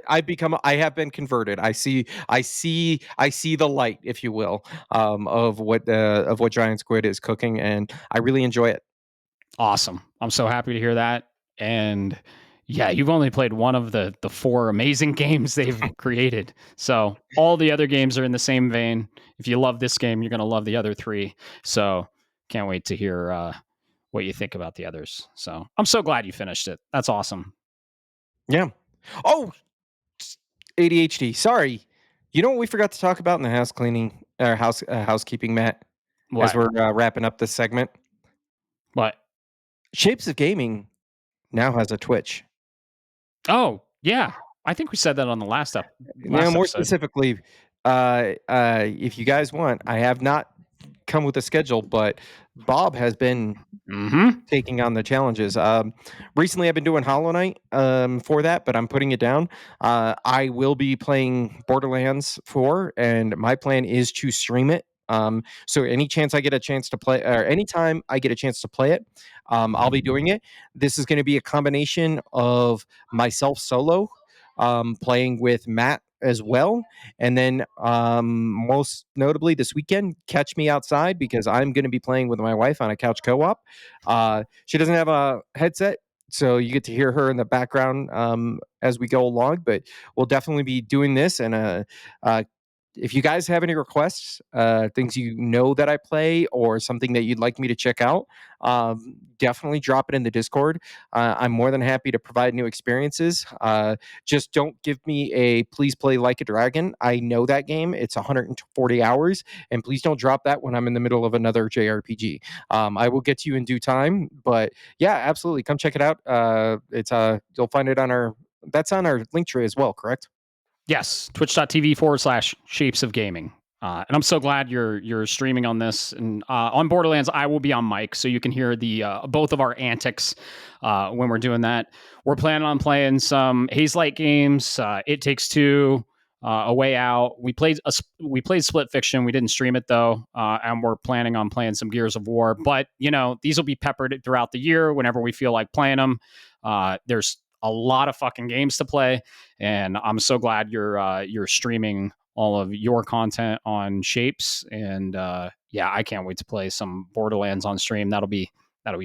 I have been converted. I see the light, if you will, of what Giant Squid is cooking, and I really enjoy it. Awesome. I'm so happy to hear that. And yeah, you've only played one of the 4 amazing games they've created. So all the other games are in the same vein. If you love this game, you're going to love the other 3. So can't wait to hear what you think about the others. So I'm so glad you finished it. That's awesome. Yeah. Oh, ADHD. Sorry. You know what we forgot to talk about in the house cleaning or housekeeping, Matt, as What? we're wrapping up this segment? What? Shapes of Gaming now has a Twitch. Oh, yeah. I think we said that on the Now, last more episode. specifically, if you guys want, I have not come with a schedule, but Bob has been Mhm. taking on the challenges. Recently, I've been doing Hollow Knight for that, but I'm putting it down. I will be playing Borderlands 4, and my plan is to stream it. So any chance I get a chance to play, or anytime I get a chance to play it, I'll be doing it. This is going to be a combination of myself solo, playing with Matt as well, and then most notably this weekend, catch me outside because I'm going to be playing with my wife on a couch co-op. She doesn't have a headset, so you get to hear her in the background as we go along. But we'll definitely be doing this, and if you guys have any requests, things you know that I play, or something that you'd like me to check out, definitely drop it in the Discord. I'm more than happy to provide new experiences. Just don't give me a please play Like a Dragon. I know that game. It's 140 hours, and please don't drop that when I'm in the middle of another JRPG. I will get to you in due time, but yeah, absolutely, come check it out. It's you'll find it on our that's on our link tree as well, correct? Yes, twitch.tv/shapes of gaming. And I'm so glad you're streaming on this. And on Borderlands, I will be on mic, so you can hear the both of our antics when we're doing that. We're planning on playing some Haze Light games. It Takes Two, A Way Out. We played Split Fiction. We didn't stream it though, and we're planning on playing some Gears of War. But these will be peppered throughout the year whenever we feel like playing them. There's a lot of fucking games to play, and I'm so glad you're streaming all of your content on Shapes. And yeah, I can't wait to play some Borderlands on stream. That'll be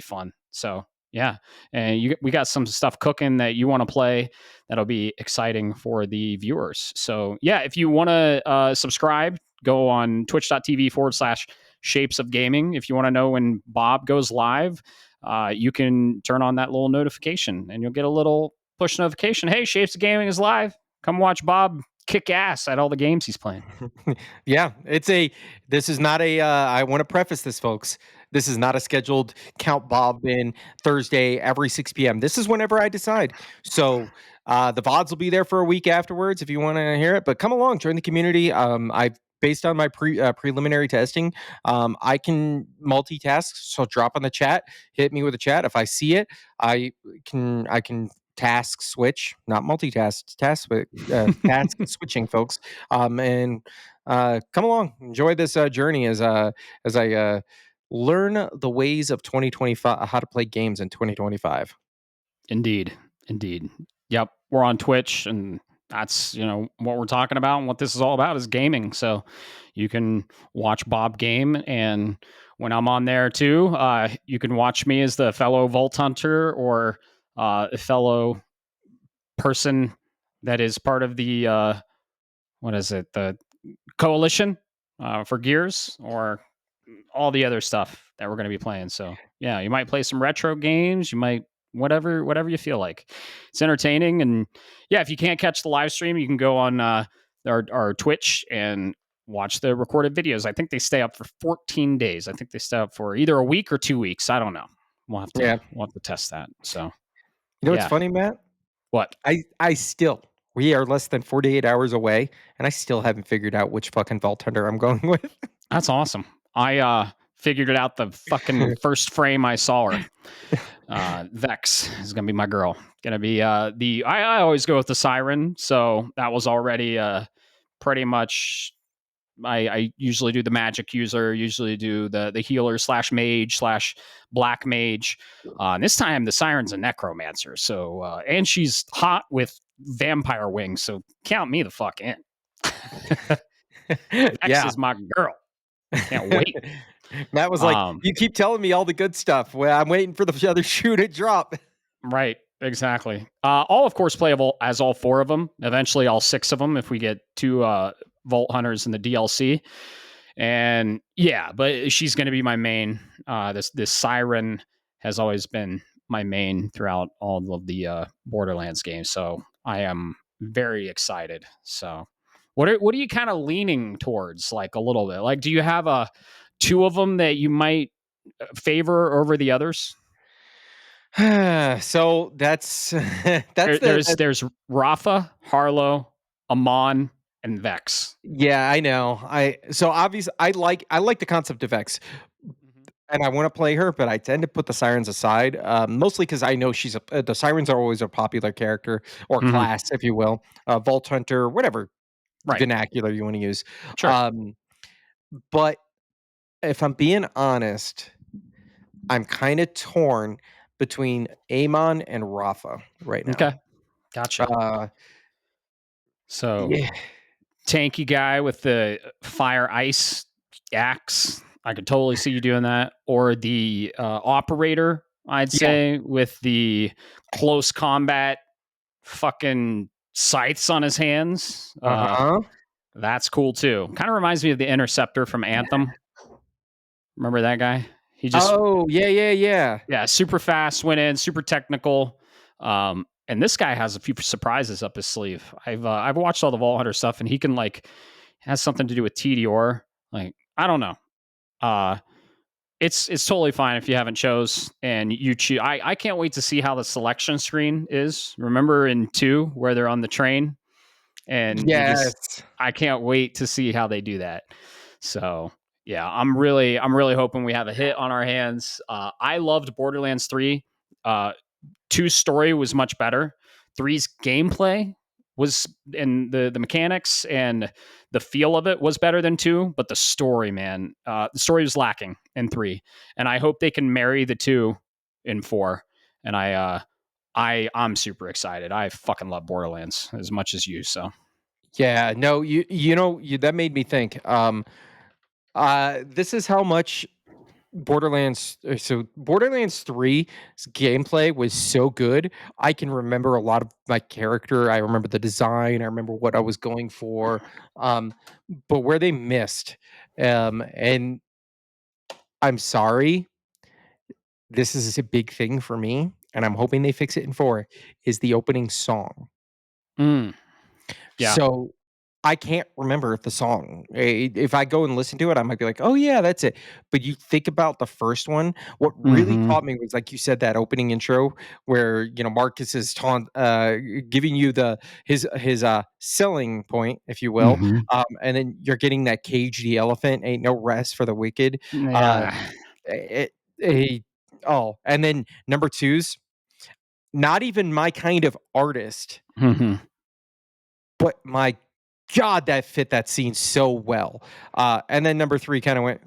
fun. So yeah, and we got some stuff cooking that you want to play. That'll be exciting for the viewers. So yeah, if you want to subscribe, go on twitch.tv/shapes of gaming. If you want to know when Bob goes live, you can turn on that little notification and you'll get a little push notification. Hey, Shapes of Gaming is live. Come watch Bob kick ass at all the games he's playing. Yeah, this is not I want to preface this, folks. This is not a scheduled count Bob in Thursday every 6 p.m. This is whenever I decide. So the VODs will be there for a week afterwards if you want to hear it. But come along, join the community. I've based on my preliminary testing, I can multitask. So drop on the chat, hit me with a chat. If I see it, I can task switch, not multitask, task switching, folks. And come along, enjoy this journey as I learn the ways of 2025, how to play games in 2025. Indeed. Indeed. Yep. We're on Twitch, and that's, what we're talking about, and what this is all about is gaming. So you can watch Bob game, and when I'm on there too, you can watch me as the fellow Vault Hunter, or a fellow person that is part of the what is it, the coalition for Gears, or all the other stuff that we're going to be playing. So yeah, you might play some retro games. You might whatever you feel like. It's entertaining, and yeah, if you can't catch the live stream, you can go on our Twitch and watch the recorded videos. I think they stay up for 14 days. I think they stay up for either a week or 2 weeks. I don't know, we'll have Yeah. to test that. So You know what's yeah. funny, Matt? What? I still we are less than 48 hours away, and I still haven't figured out which fucking Vault Hunter I'm going with. That's awesome. I figured it out the fucking first frame I saw her. Vex is gonna be my girl. Gonna be I always go with the Siren, so that was already pretty much. I usually do the magic user, usually do the healer slash mage slash black mage. And this time the Siren's a necromancer, so and she's hot with vampire wings, so count me the fuck in. Vex Yeah. is my girl. Can't wait. Matt was like, Um, "You keep telling me all the good stuff. Well, I'm waiting for the other shoe to drop." right, exactly. I'll of course playable as all four of them. Eventually, all six of them if we get two Vault Hunters in the DLC. And yeah, but she's going to be my main. This Siren has always been my main throughout all of the Borderlands games. So I am very excited. So what are you kind of leaning towards? Like a little bit. Like, do you have two of them that you might favor over the others? So that's There's Rafa, Harlow, Amon, and Vex. yeah, I know. Obviously I like the concept of X, Mhm. and I want to play her, but I tend to put the sirens aside, mostly because I know the sirens are always a popular character or Mhm. class, if you will, Vault Hunter, whatever Right. vernacular you want to use. Sure. Um, but if I'm being honest, I'm kind of torn between Amon and Rafa right now. Okay. Gotcha. Uh, So yeah, tanky guy with the fire ice axe. I could totally see you doing that. Or the operator, I'd yeah, say, with the close combat fucking scythes on his hands. uh-huh. That's cool too. Kind of reminds me of the interceptor from Anthem. Remember that guy? He just Oh, yeah, yeah, yeah. Yeah, super fast, went in, super technical. And this guy has a few surprises up his sleeve. I've watched all the Vault Hunter stuff, and he can like has something to do with TDR. Like I don't know. Uh, it's totally fine if you haven't chose and you choose. I can't wait to see how the selection screen is. Remember in 2 where they're on the train and you just Yes. I can't wait to see how they do that. So yeah, I'm really hoping we have a hit on our hands. I loved Borderlands 3. 2's story was much better. 3's gameplay was and the mechanics and the feel of it was better than 2, but the story, man, the story was lacking in 3, and I hope they can marry the 2 in 4. And I'm super excited. I fucking love Borderlands as much as you. So Yeah, no, you know, that made me think. This is how much Borderlands 3's gameplay was so good. I can remember a lot of my character. I remember the design. I remember what I was going for. Um, but where they missed, and I'm sorry, this is a big thing for me, and I'm hoping they fix it in 4, is the opening song. mm, yeah. So, I can't remember the song. If I go and listen to it, I might be like, "Oh, yeah, that's it." But you think about the first one, what really Mm-hmm. caught me was, like you said, that opening intro where, Marcus is giving you his selling point, if you will, Mm-hmm. and then you're getting that Cage the Elephant, "Ain't no rest for the wicked." Uh, Yeah. it a and then number 2's not even my kind of artist, Mm-hmm. but my god, that fit that scene so well. And then number 3 kinda went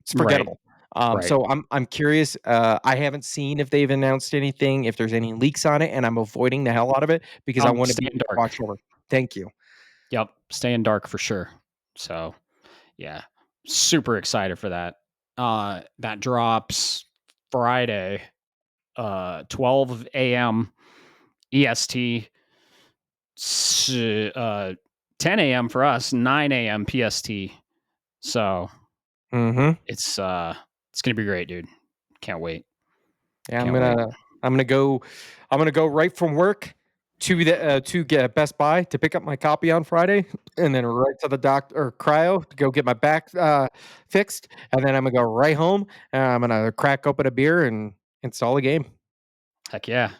it's Right. forgettable. Right. So I'm curious, I haven't seen if they've announced anything, if there's any leaks on it, and I'm avoiding the hell out of it because I wanna Stay be in dark. watched over. Thank you. Yep. Stay in dark for sure. So yeah, super excited for that. That drops Friday, 12 a.m. EST, 10 a.m. for us, 9 a.m. PST. So Mhm. it's gonna be great, dude. Can't wait. Yeah, Can't wait. I'm gonna go right from work. to get Best Buy to pick up my copy on Friday, and then right to the doctor or cryo to go get my back fixed, and then I'm gonna go right home and I'm gonna crack open a beer and install a game. Heck yeah.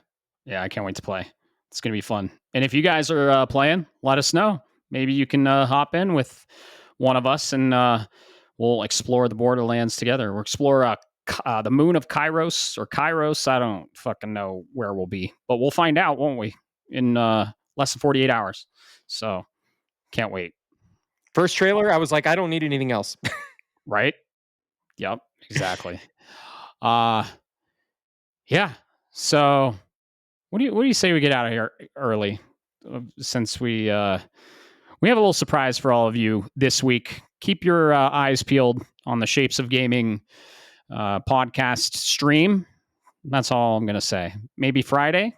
Yeah, I can't wait to play. It's going to be fun. And if you guys are playing, let us know. Maybe you can hop in with one of us and we'll explore the Borderlands together. We'll explore the moon of Kairos or Kairos. I don't fucking know where we'll be, but we'll find out, won't we? In less than 48 hours. So can't wait. First trailer, I was like, I don't need anything else. Right? Yep, exactly. Yeah. So what do you say we get out of here early? Since we have a little surprise for all of you this week. Keep your eyes peeled on the Shapes of Gaming podcast stream. That's all I'm gonna say. Maybe Friday,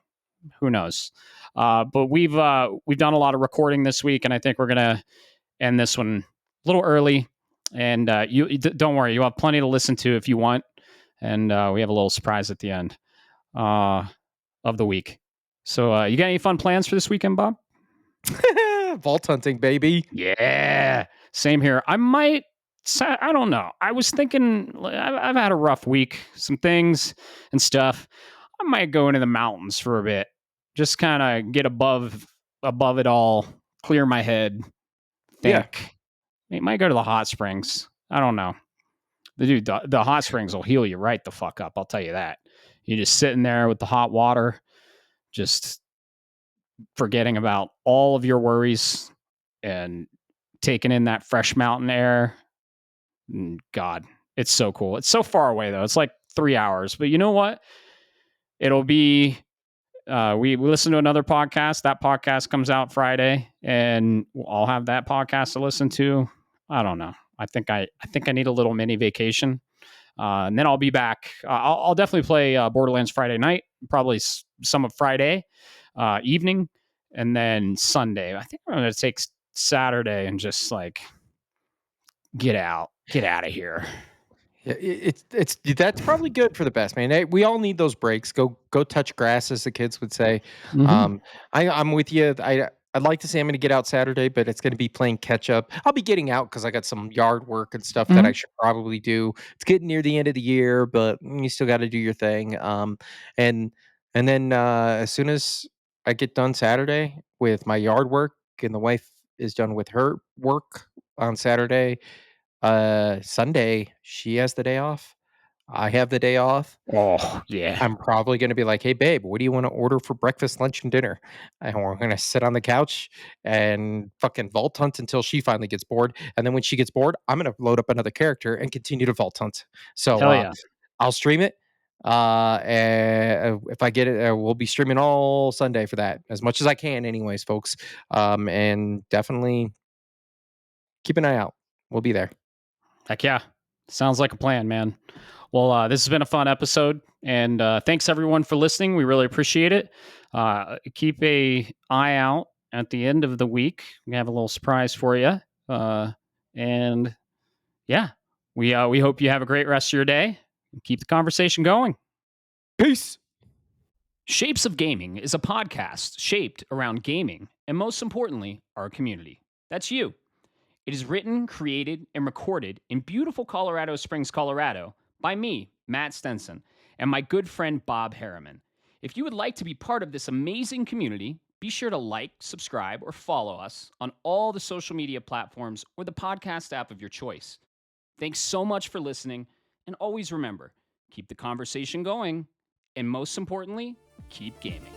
who knows? But we've done a lot of recording this week, and I think we're gonna end this one a little early. And don't worry, you have plenty to listen to if you want. And we have a little surprise at the end of the week. So, you got any fun plans for this weekend, Bob? Vault hunting, baby. Yeah, same here. I don't know. I was thinking, I've had a rough week, some things and stuff. I might go into the mountains for a bit, just kind of get above it all, clear my head, think. Yeah. Might go to the hot springs. I don't know. The hot springs will heal you right the fuck up. I'll tell you that. You're just sitting there with the hot water, just forgetting about all of your worries and taking in that fresh mountain air. God, it's so cool. It's so far away though. It's like 3 hours, but you know what? It'll be. We listen to another podcast. That podcast comes out Friday, and I'll have that podcast to listen to. I don't know. I think I need a little mini vacation, and then I'll be back. I'll definitely play Borderlands Friday night, probably some of Friday evening, and then Sunday. I think I'm going to take Saturday and just like get out of here. Yeah, it's that's probably good for the best, man. We all need those breaks. Go touch grass, as the kids would say. Mm-hmm. I'm with you. I'd like to say I'm going to get out Saturday, but it's going to be playing catch up. I'll be getting out because I got some yard work and stuff that Mm-hmm. I should probably do. It's getting near the end of the year, but you still got to do your thing. And then as soon as I get done Saturday with my yard work, and the wife is done with her work on Saturday, Sunday, she has the day off. I have the day off. Oh yeah. I'm probably gonna be like, "Hey, babe, what do you wanna order for breakfast, lunch, and dinner?" And we're gonna sit on the couch and fucking vault hunt until she finally gets bored, and then when she gets bored, I'm gonna load up another character and continue to vault hunt. So, Hell yeah. I'll stream it. If I get it, we'll be streaming all Sunday for that, as much as I can anyways, folks. And definitely keep an eye out. We'll be there. Heck yeah. Sounds like a plan, man. Well, this has been a fun episode, and thanks everyone for listening. We really appreciate it. Keep a eye out at the end of the week. We have a little surprise for you, and yeah, we hope you have a great rest of your day. Keep the conversation going. Peace. Shapes of Gaming is a podcast shaped around gaming, and most importantly, our community. That's you. It is written, created, and recorded in beautiful Colorado Springs, Colorado, by me, Matt Stenson, and my good friend Bob Harriman. If you would like to be part of this amazing community, be sure to like, subscribe, or follow us on all the social media platforms or the podcast app of your choice. Thanks so much for listening, and always remember, keep the conversation going, and most importantly, keep gaming.